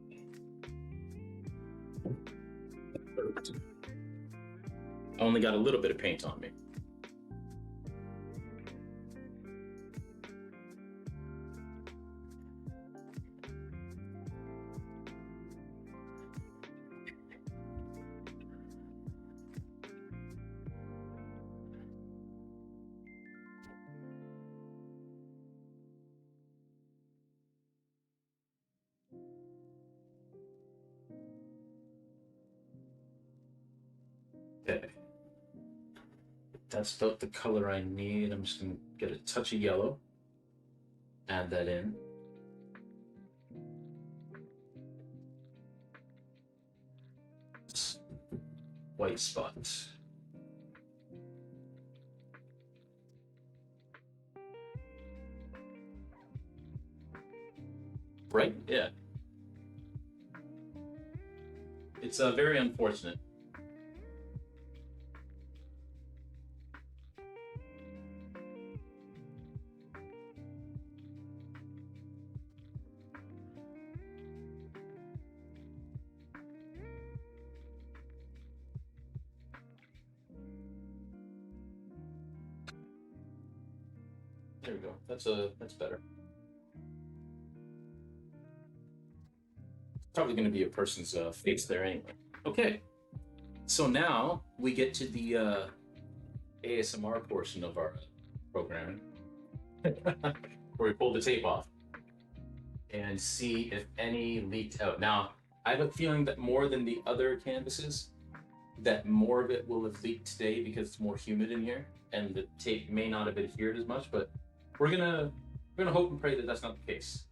I only got a little bit of paint on me. Okay. That's about the color I need. I'm just gonna get a touch of yellow, add that in. White spots. Right? Yeah. It's very unfortunate. There we go. That's better. Probably going to be a person's face there anyway. Okay. So now we get to the ASMR portion of our programming, where we pull the tape off and see if any leaked out. Now, I have a feeling that more than the other canvases, that more of it will have leaked today because it's more humid in here, and the tape may not have adhered as much. But we're gonna hope and pray that that's not the case.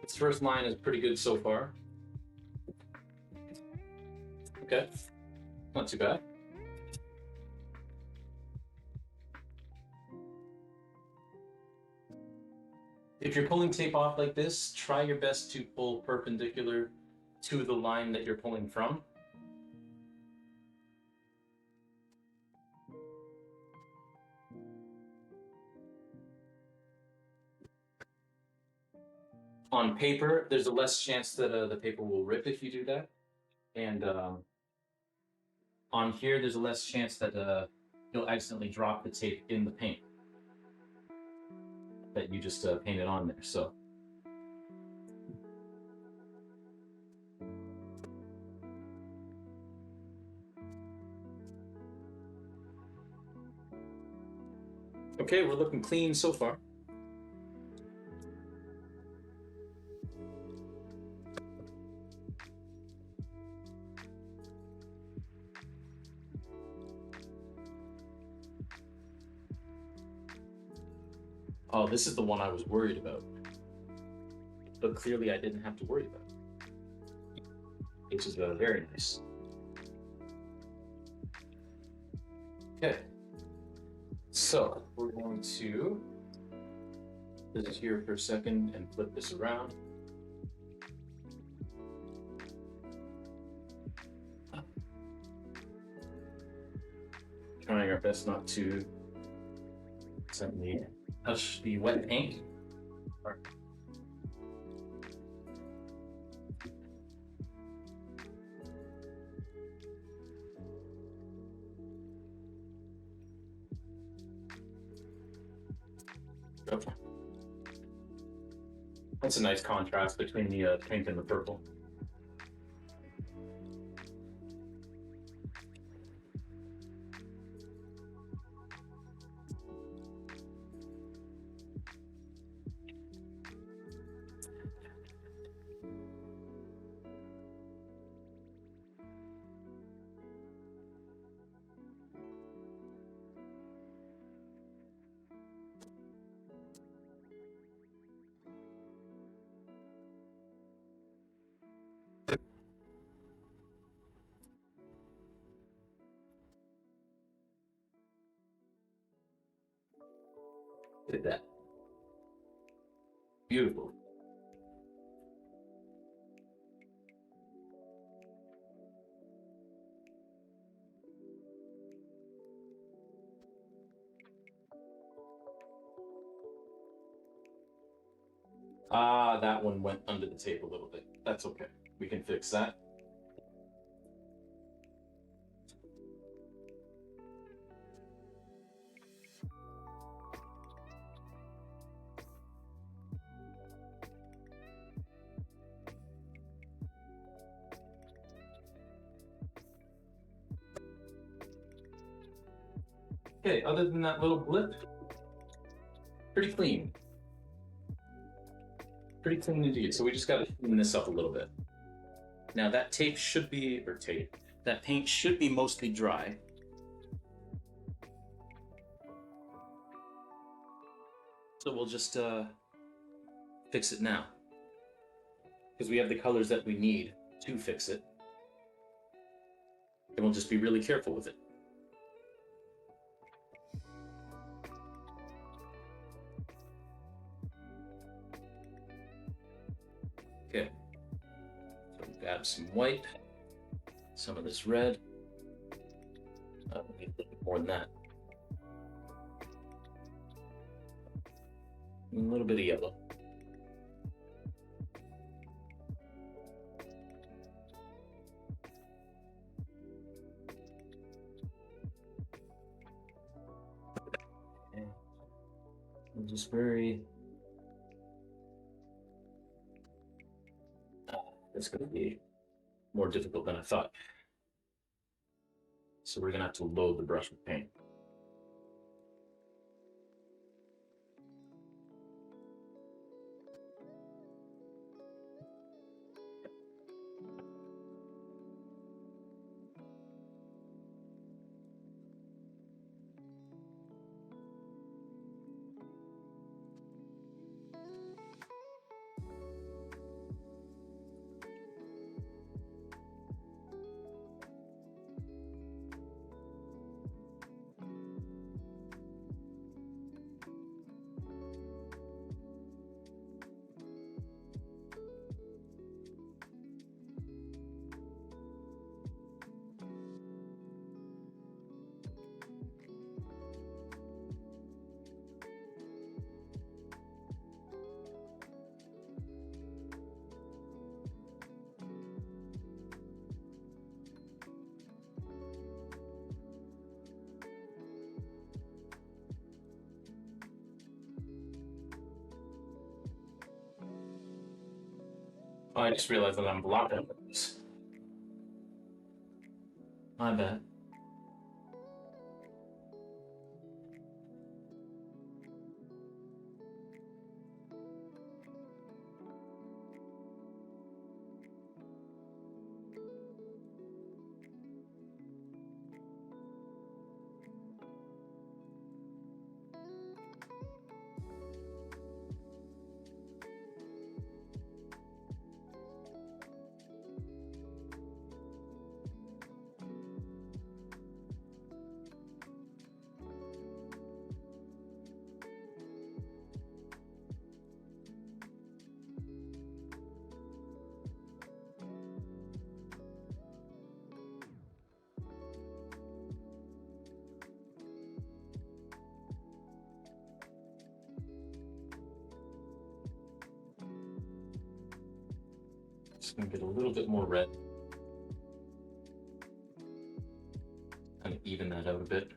Its first line is pretty good so far. Okay, not too bad. If you're pulling tape off like this, try your best to pull perpendicular to the line that you're pulling from. On paper, there's a less chance that the paper will rip if you do that. And on here, there's a less chance that you'll accidentally drop the tape in the paint that you just painted on there. So okay, we're looking clean so far. Oh, this is the one I was worried about. But clearly I didn't have to worry about it. Which is very nice. Okay. So we're going to put this here for a second and flip this around. Trying our best not to suddenly touch the wet paint. Okay. That's a nice contrast between the pink and the purple. Look at that. Beautiful. Ah, that one went under the tape a little bit. That's okay. We can fix that. Okay, other than that little blip, pretty clean. Pretty clean indeed. So we just got to clean this up a little bit. Now that tape should be, or tape, that paint should be mostly dry. So we'll just fix it now. Because we have the colors that we need to fix it. And we'll just be really careful with it. Okay. So we'll grab some white, some of this red. We need a little bit more than that. And a little bit of yellow. And just very. It's going to be more difficult than I thought. So we're going to have to load the brush with paint. Oh, I just realized that I'm blocking this. My bad. Just gonna get a little bit more red. Kind of even that out a bit.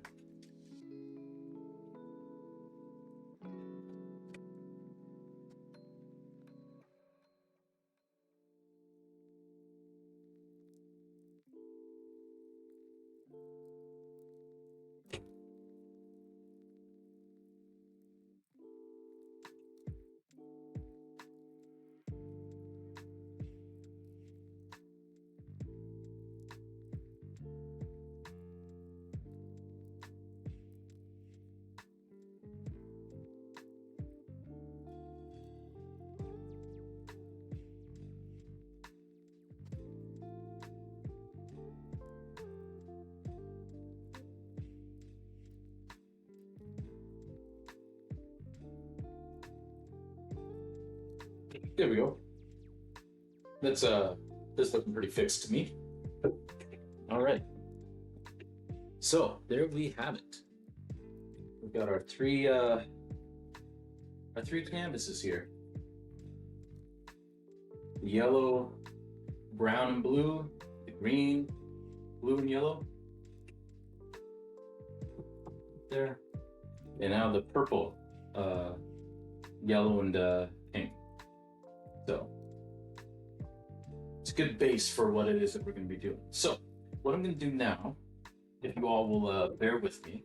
There we go. That's looking pretty fixed to me. All right. So there we have it. We've got our three canvases here. The yellow, brown and blue, the green, blue and yellow. There. And now the purple, yellow and pink. So it's a good base for what it is that we're going to be doing. So what I'm going to do now, if you all will bear with me,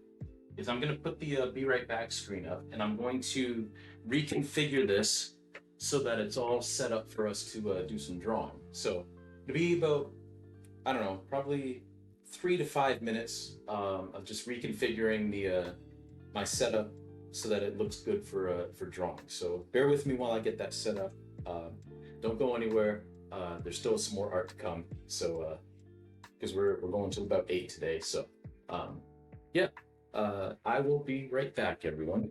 is I'm going to put the Be Right Back screen up, and I'm going to reconfigure this so that it's all set up for us to do some drawing. So it'll be about, I don't know, probably 3 to 5 minutes of just reconfiguring the my setup so that it looks good for drawing. So bear with me while I get that set up. Don't go anywhere. There's still some more art to come. So because we're going to about 8 today. So yeah, I will be right back, everyone,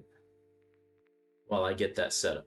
while I get that set up.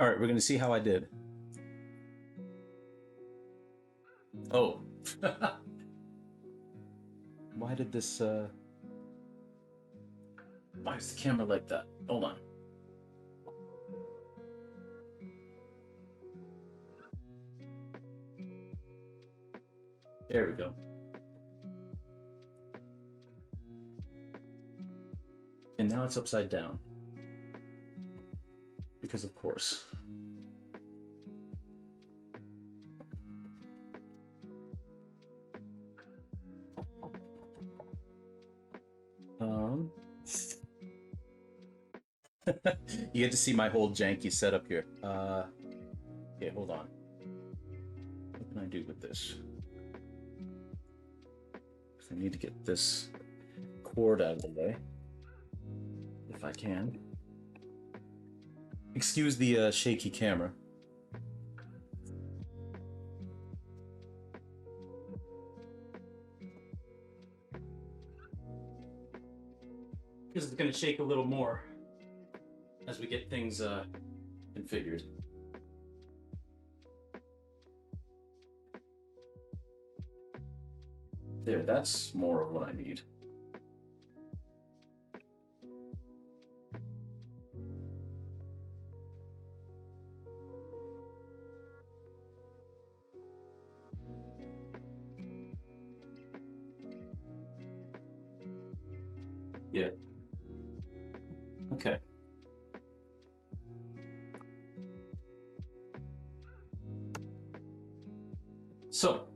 All right, we're gonna see how I did. Oh, why did this? Why is the camera like that? Hold on. There we go. And now it's upside down. Because of course. Um, you get to see my whole janky setup here. Okay, hold on. What can I do with this? I need to get this cord out of the way, if I can. Excuse the shaky camera. Because it's going to shake a little more as we get things configured. There, that's more of what I need. Yeah. Okay. So,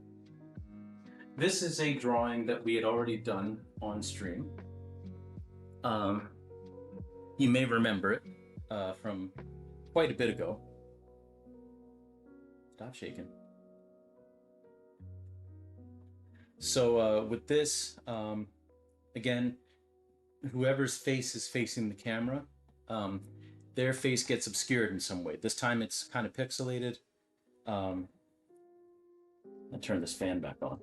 this is a drawing that we had already done on stream. You may remember it from quite a bit ago. Stop shaking. So with this, again, whoever's face is facing the camera, their face gets obscured in some way. This time it's kind of pixelated. I'll turn this fan back on.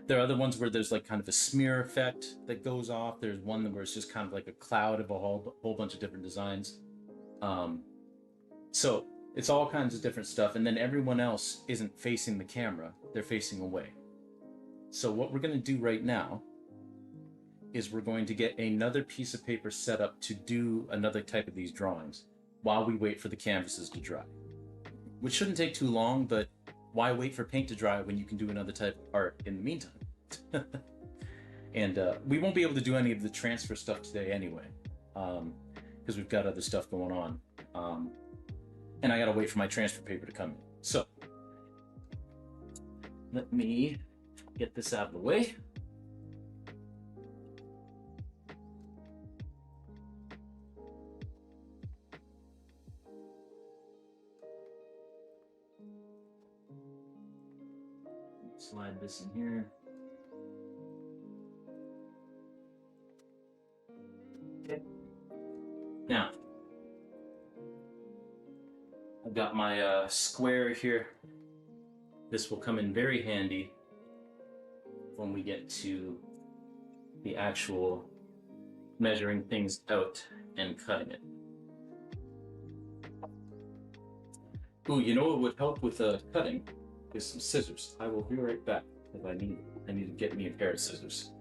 There are other ones where there's like kind of a smear effect that goes off. There's one where it's just kind of like a cloud of a whole bunch of different designs. So it's all kinds of different stuff. And then everyone else isn't facing the camera. They're facing away. So what we're going to do right now is we're going to get another piece of paper set up to do another type of these drawings while we wait for the canvases to dry. Which shouldn't take too long, but why wait for paint to dry when you can do another type of art in the meantime? And we won't be able to do any of the transfer stuff today anyway, because we've got other stuff going on. And I gotta wait for my transfer paper to come in. So, let me get this out of the way. Slide this in here. Okay. Now, I've got my square here. This will come in very handy when we get to the actual measuring things out and cutting it. Ooh, you know what would help with cutting is some scissors. I will be right back if I need to get me a pair of scissors.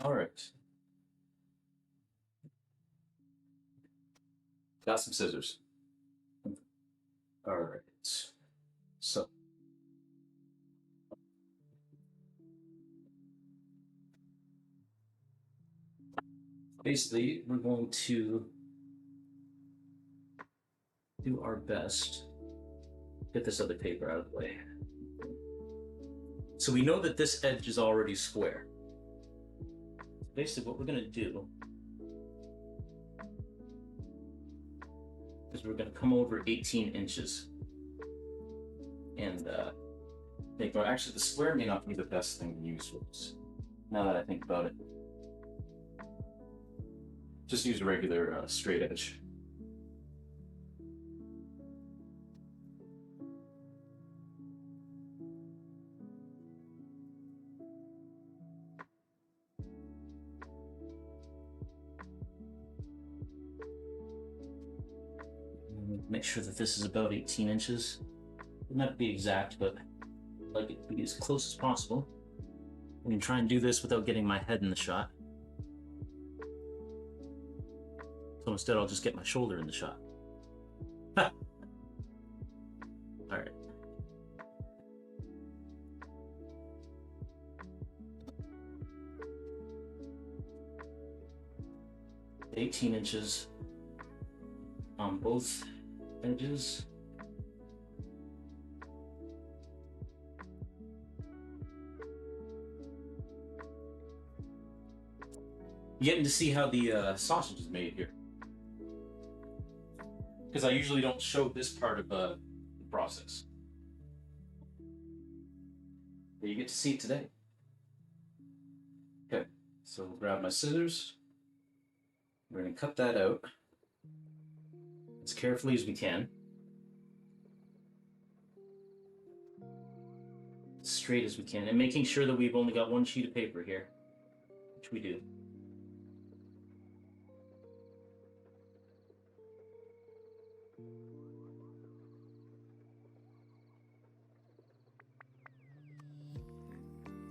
All right. Got some scissors. All right. So basically, we're going to do our best. Get this other paper out of the way. So we know that this edge is already square. Basically, what we're going to do is we're going to come over 18 inches and actually the square may not be the best thing to use for this, now that I think about it. Just use a regular straight edge. Make sure that this is about 18 inches. Doesn't have to be exact, but I'd like it to be as close as possible. I can try and do this without getting my head in the shot. So instead I'll just get my shoulder in the shot. Ha! Alright. $18 inches on both edges. You're getting to see how the sausage is made here, because I usually don't show this part of the process, but you get to see it today. Okay, so we'll grab my scissors. We're going to cut that out as carefully as we can, as straight as we can, and making sure that we've only got one sheet of paper here, which we do.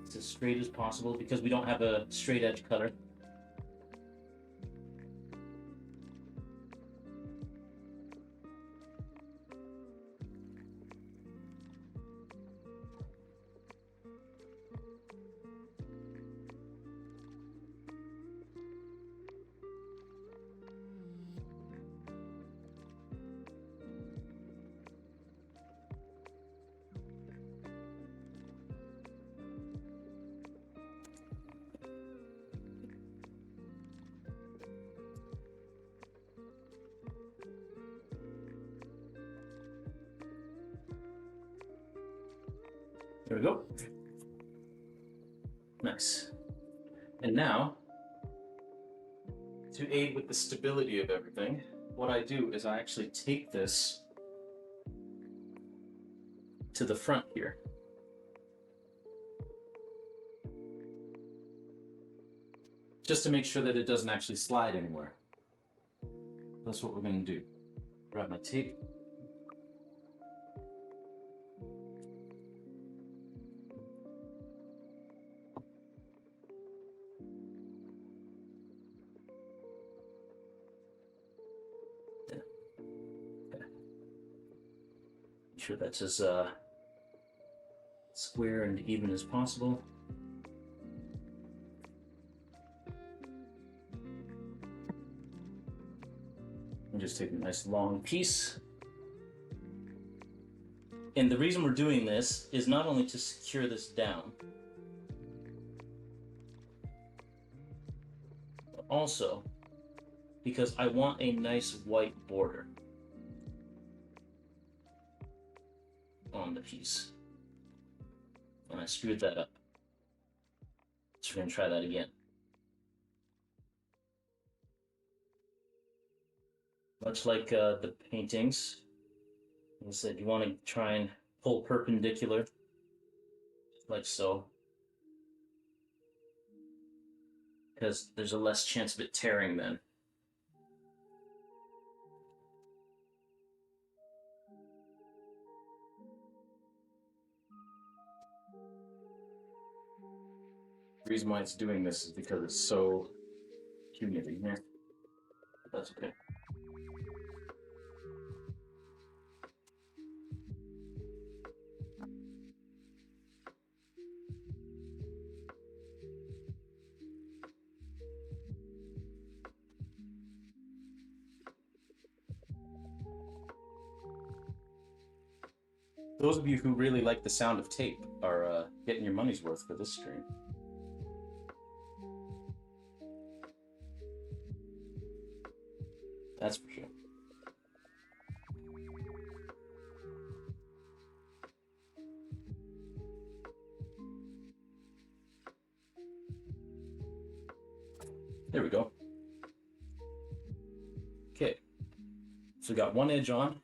It's as straight as possible because we don't have a straight edge cutter. There we go. Nice. And now, to aid with the stability of everything, what I do is I actually take this to the front here. Just to make sure that it doesn't actually slide anywhere. That's what we're going to do. Grab my tape. Make sure that's as square and even as possible. And just take a nice long piece. And the reason we're doing this is not only to secure this down, but also because I want a nice white border on the piece. And I screwed that up. So we're going to try that again. Much like the paintings, I said you want to try and pull perpendicular, like so, because there's a less chance of it tearing then. The reason why it's doing this is because it's so humid in here. But that's okay. those of you who really like the sound of tape are getting your money's worth for this stream. That's for sure. There we go. Okay, so we got one edge on.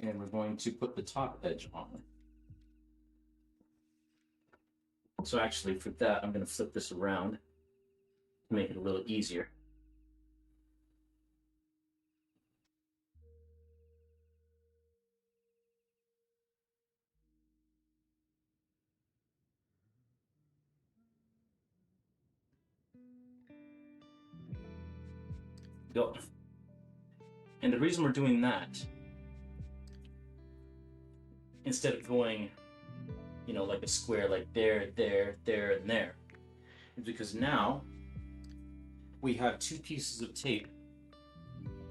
And we're going to put the top edge on. So actually for that, I'm going to flip this around to make it a little easier. Go. And the reason we're doing that, instead of going, you know, like a square, like there, there, there, and there, is because now we have two pieces of tape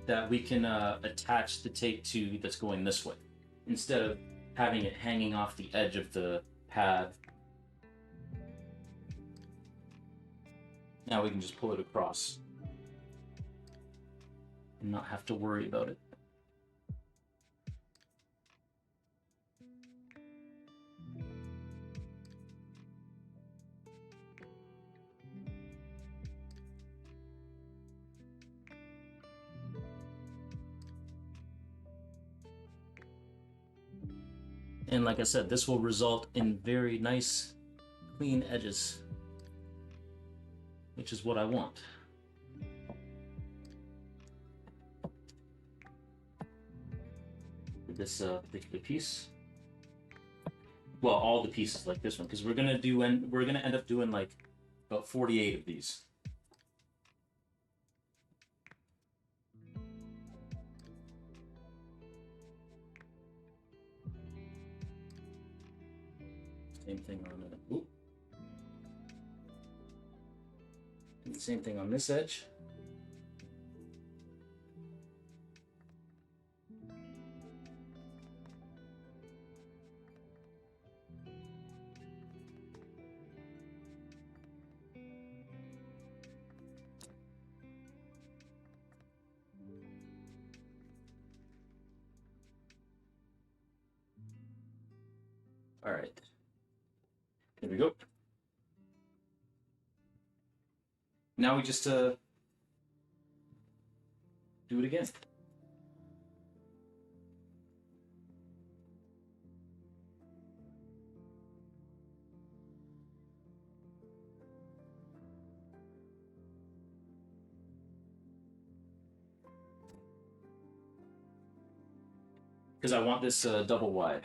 that we can attach the tape to that's going this way, instead of having it hanging off the edge of the pad. Now we can just pull it across and not have to worry about it. And like I said, this will result in very nice, clean edges, which is what I want. This particular piece. Well, all the pieces like this one, because we're gonna end up doing like about 48 of these. Same thing on the, ooh. And the same thing on this edge. All right, here we go. Now we just do it again. Because I want this double wide.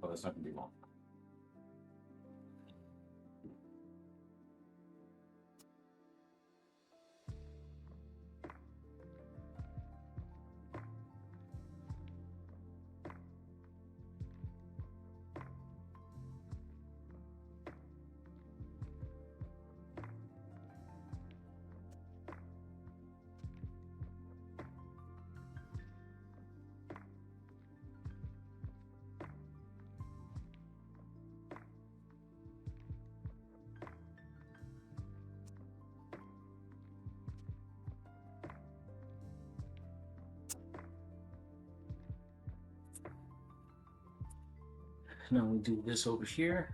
Oh, that's not gonna be long. Now we do this over here.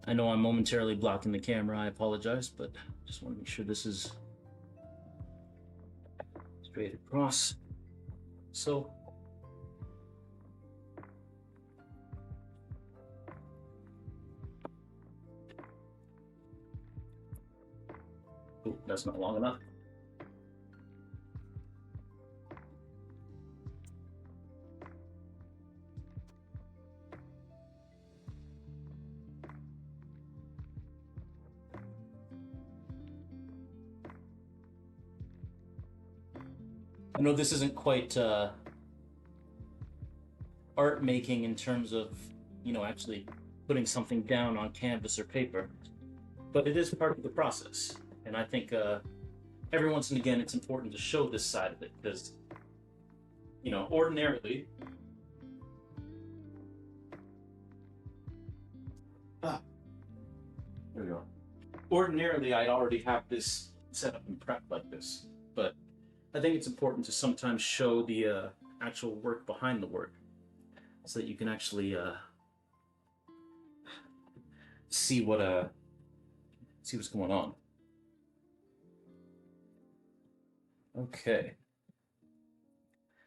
I know I'm momentarily blocking the camera, I apologize, but just want to make sure this is straight across. So, oh, That's not long enough. I know this isn't quite art making in terms of, actually putting something down on canvas or paper, but it is part of the process. And I think every once and again, it's important to show this side of it because, ordinarily, there we go. Ordinarily, I already have this set up and prepped like this, but I think it's important to sometimes show the actual work behind the work so that you can actually see what's going on. Okay.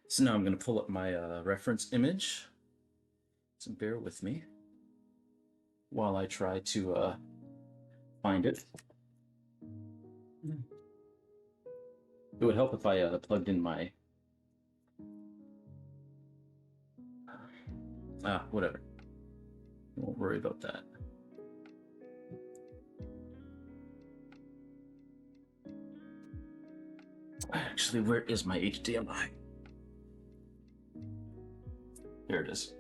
So now I'm going to pull up my reference image. So bear with me while I try to find it. It would help if I plugged in my... whatever. Won't worry about that. Actually, where is my HDMI? There it is.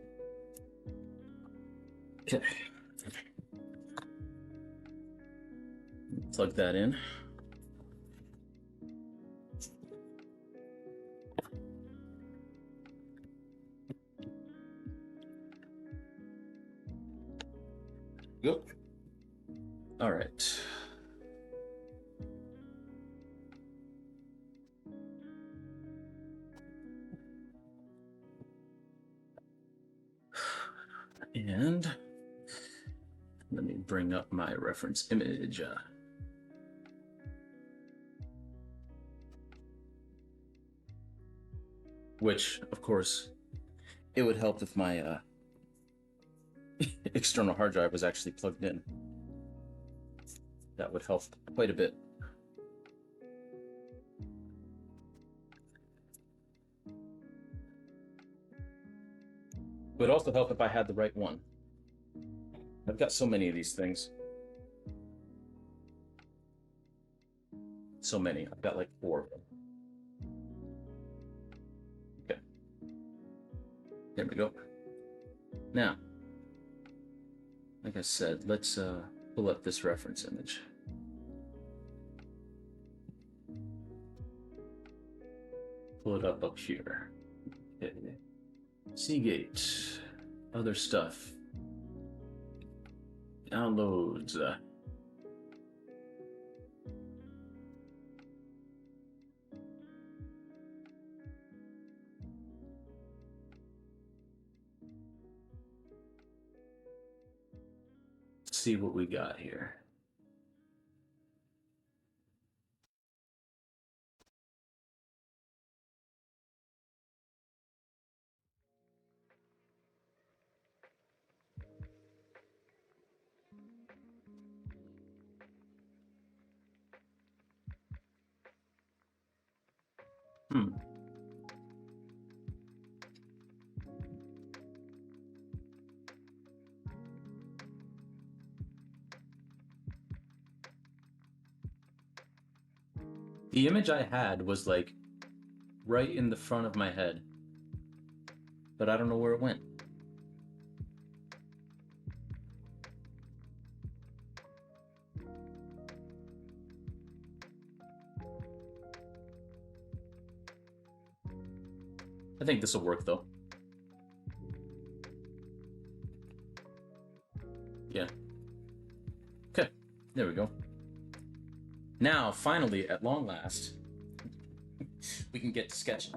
Okay. Plug that in. Go. All right. And let me bring up my reference image. Which, of course, it would help if my external hard drive was actually plugged in. That would help quite a bit. It would also help if I had the right one. I've got so many of these things. So many. I've got like 4 of them. Okay. There we go. Now, like I said, let's pull up this reference image. Pull it up here. Okay. Seagate. Other stuff. Downloads. Let's see what we got here. The image I had was like right in the front of my head, but I don't know where it went. I think this will work though. Yeah. Okay, there we go. Now, finally, at long last, we can get to sketching.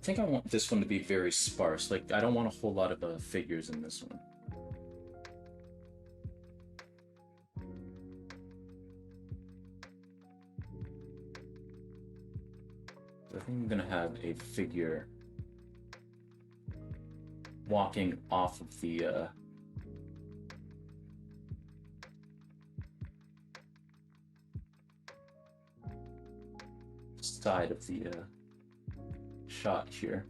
think I want this one to be very sparse. Like, I don't want a whole lot of figures in this one. I think I'm gonna have a figure walking off of the side of the shot here.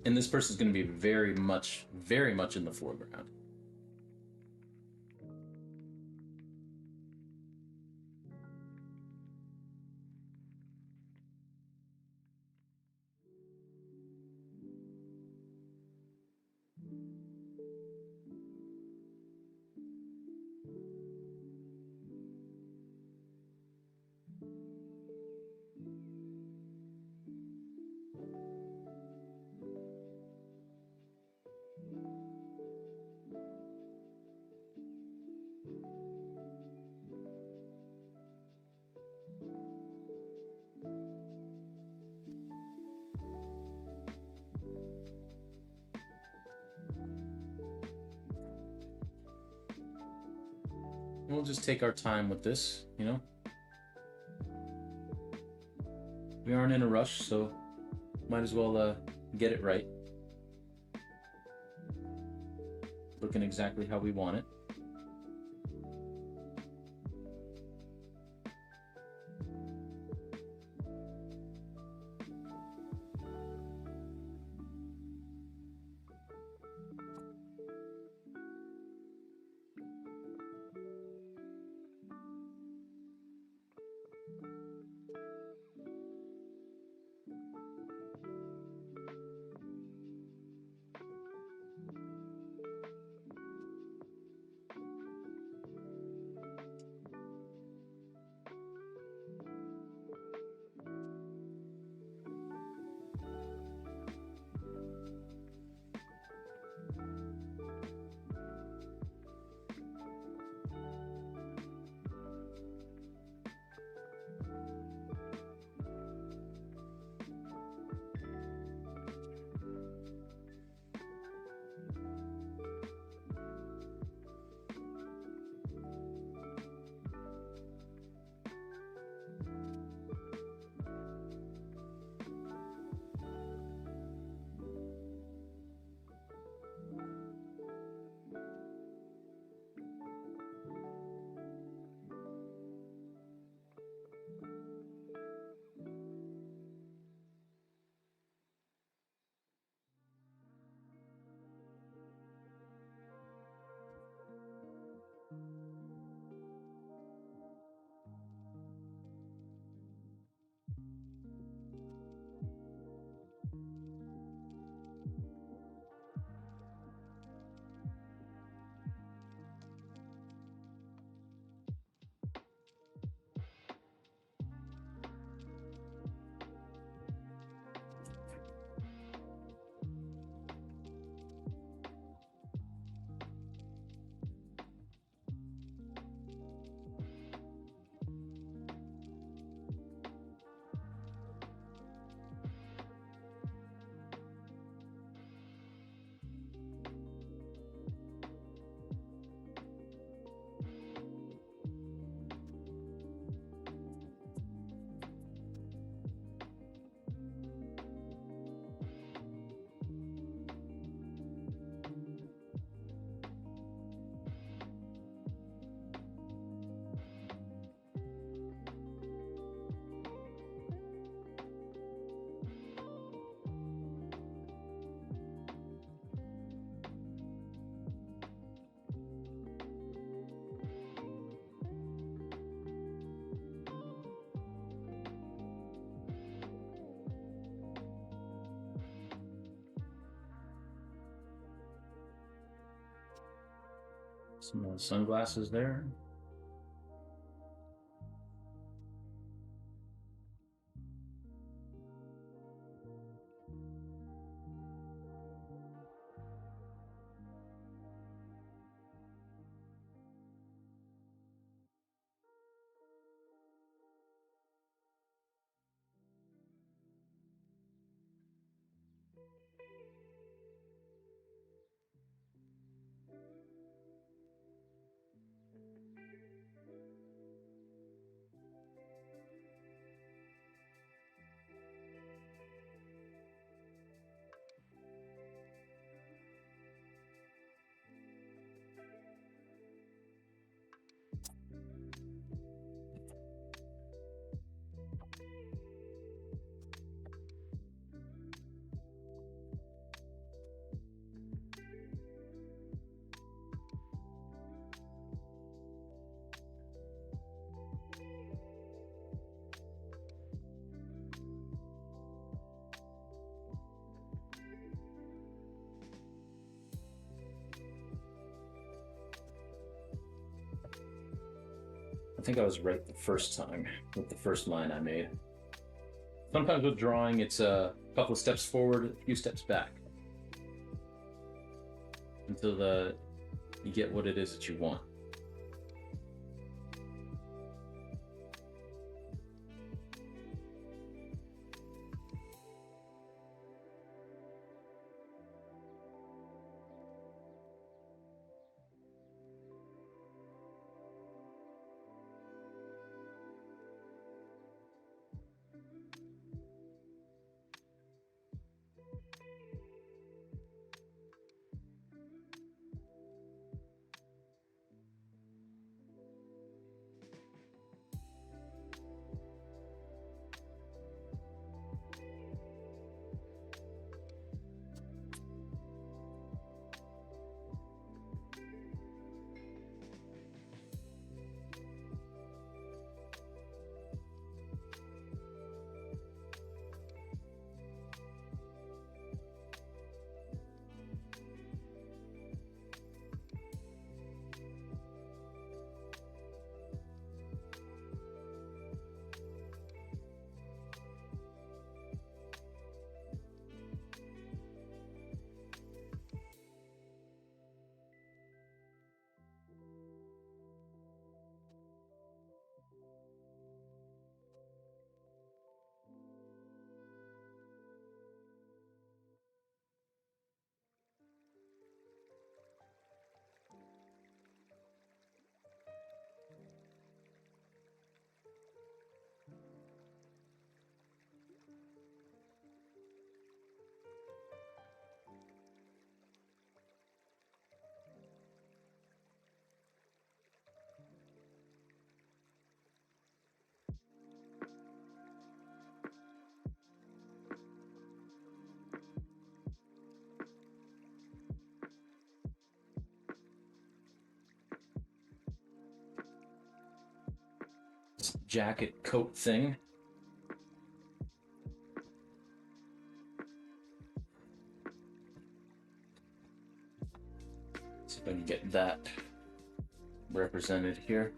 And this person's going to be very much in the foreground. We'll just take our time with this, you know? We aren't in a rush, so might as well get it right. Looking exactly how we want it. Some sunglasses there. I think I was right the first time with the first line I made. Sometimes with drawing, it's a couple of steps forward, a few steps back, until you get what it is that you want. This jacket coat thing. See if I can get that represented here.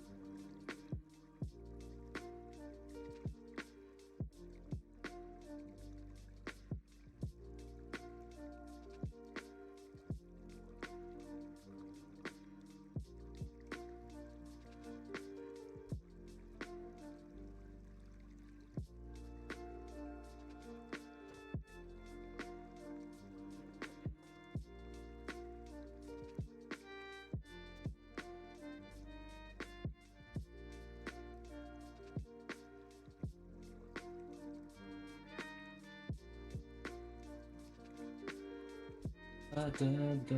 Da, da, da.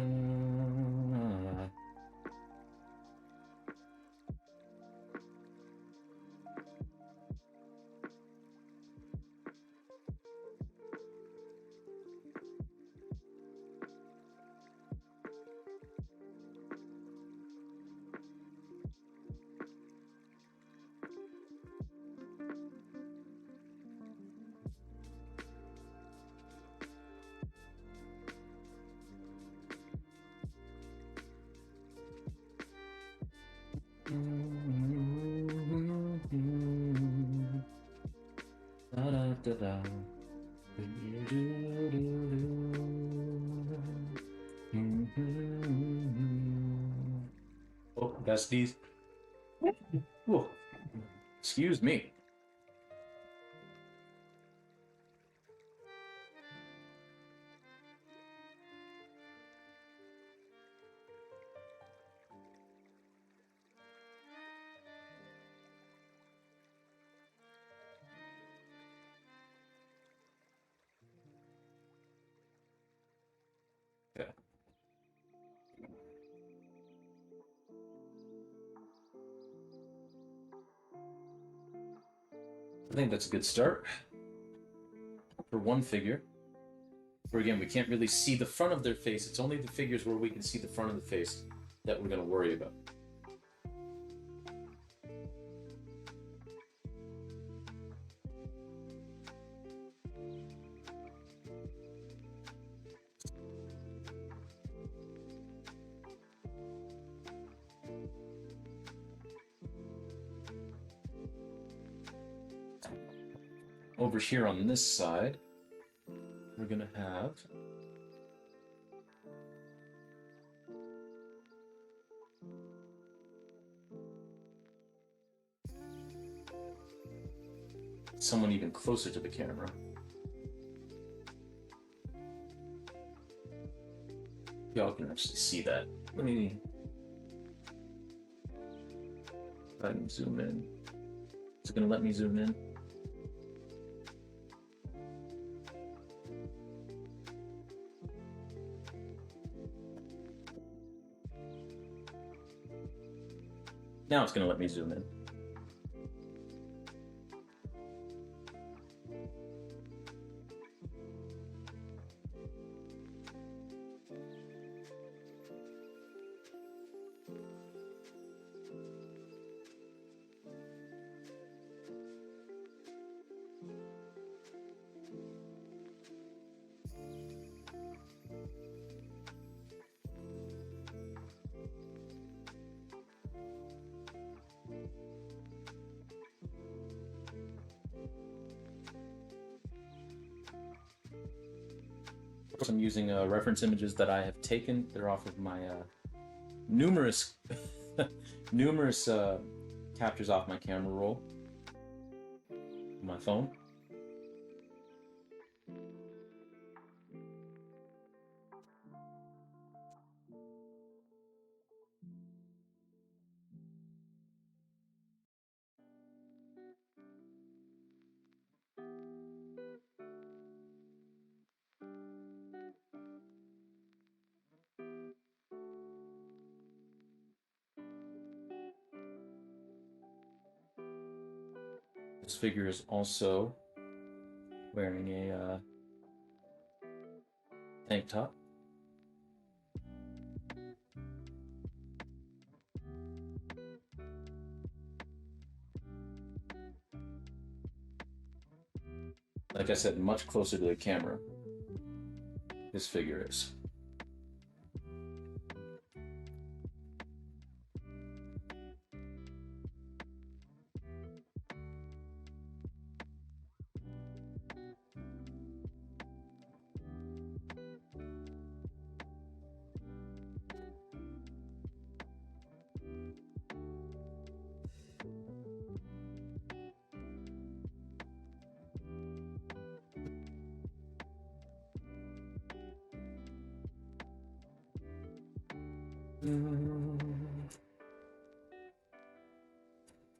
besties. Ooh. Excuse me. Yeah. I think that's a good start for one figure. Where again, we can't really see the front of their face. It's only the figures where we can see the front of the face that we're going to worry about. Over here on this side, we're going to have someone even closer to the camera. Y'all can actually see that. Let me I can zoom in. Is it going to let me zoom in? Now it's going to let me zoom in. I'm using reference images that I have taken. They're off of my numerous numerous captures off my camera roll on my phone. This figure is also wearing a tank top. Like I said, much closer to the camera. This figure is.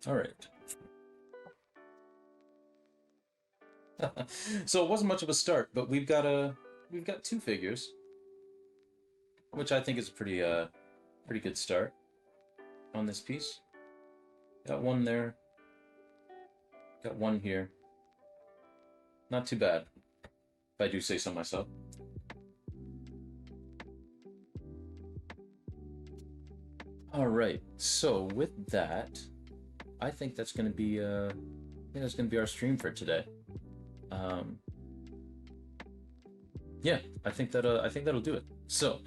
All right. So it wasn't much of a start, but we've got two figures, which I think is a pretty good start on this piece. Got one there. Got one here. Not too bad, if I do say so myself. All right. So with that, I think that's going to be that's going to be our stream for today. Yeah, I think that'll do it. So,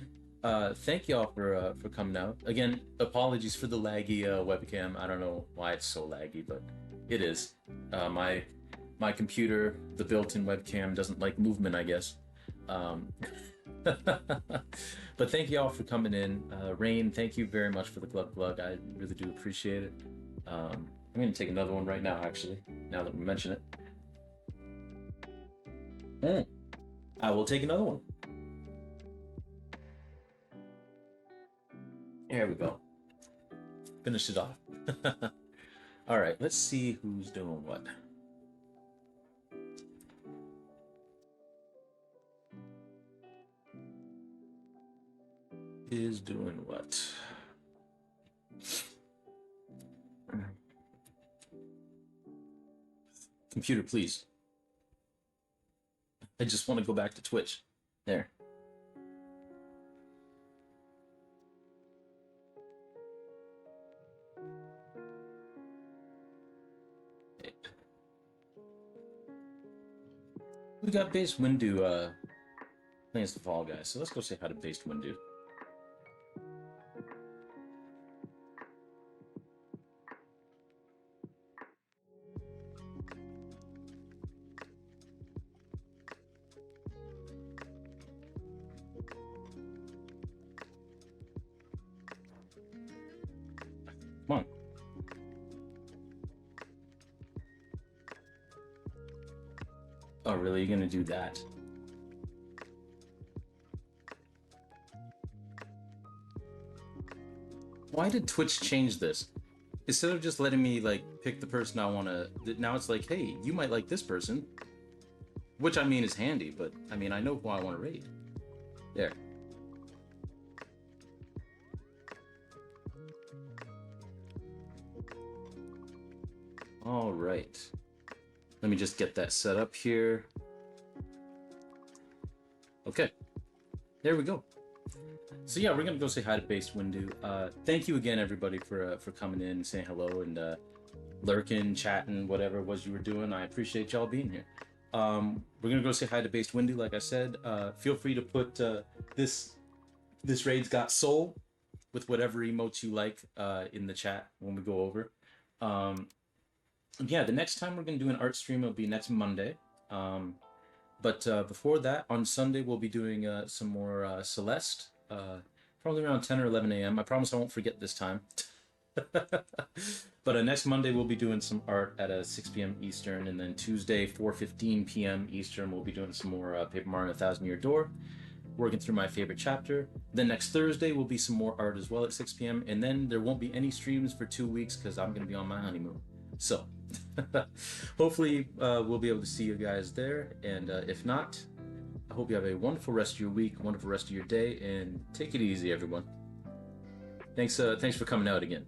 thank y'all for coming out. Again, apologies for the laggy webcam. I don't know why it's so laggy, but it is. My computer, the built-in webcam, doesn't like movement, I guess. But thank you all for coming in. Rain, thank you very much for the glug glug. I really do appreciate it. I'm going to take another one right now, actually, now that we mention it. I will take another one. There we go. Finish it off. All right, let's see who's doing what. Is doing what? Computer, please. I just want to go back to Twitch. There. We got Base Windu playing as the Fall Guys, so let's go say hi to Base Windu. Come on. Oh, really? You're gonna do that? Why did Twitch change this? Instead of just letting me like pick the person I want to, now it's like, hey, you might like this person, which I mean is handy, but I mean I know who I want to raid. There. All right. Let me just get that set up here. Okay. There we go. So yeah, we're gonna go say hi to Base Windu. Thank you again, everybody, for coming in and saying hello and lurking, chatting, whatever it was you were doing. I appreciate y'all being here. We're gonna go say hi to Base Windu. Like I said, feel free to put this raid's got soul with whatever emotes you like in the chat when we go over. Yeah, the next time we're gonna do an art stream will be next Monday. But before that, on Sunday we'll be doing some more Celeste. Probably around 10 or 11 a.m. I promise I won't forget this time. But next Monday we'll be doing some art at 6 p.m. Eastern, and then Tuesday 4:15 p.m. Eastern we'll be doing some more Paper Mario: 1,000-Year Door, working through my favorite chapter. Then next Thursday will be some more art as well at 6 p.m. And then there won't be any streams for 2 weeks because I'm going to be on my honeymoon. So hopefully we'll be able to see you guys there, and if not, I hope you have a wonderful rest of your week, wonderful rest of your day, and take it easy, everyone. Thanks for coming out again.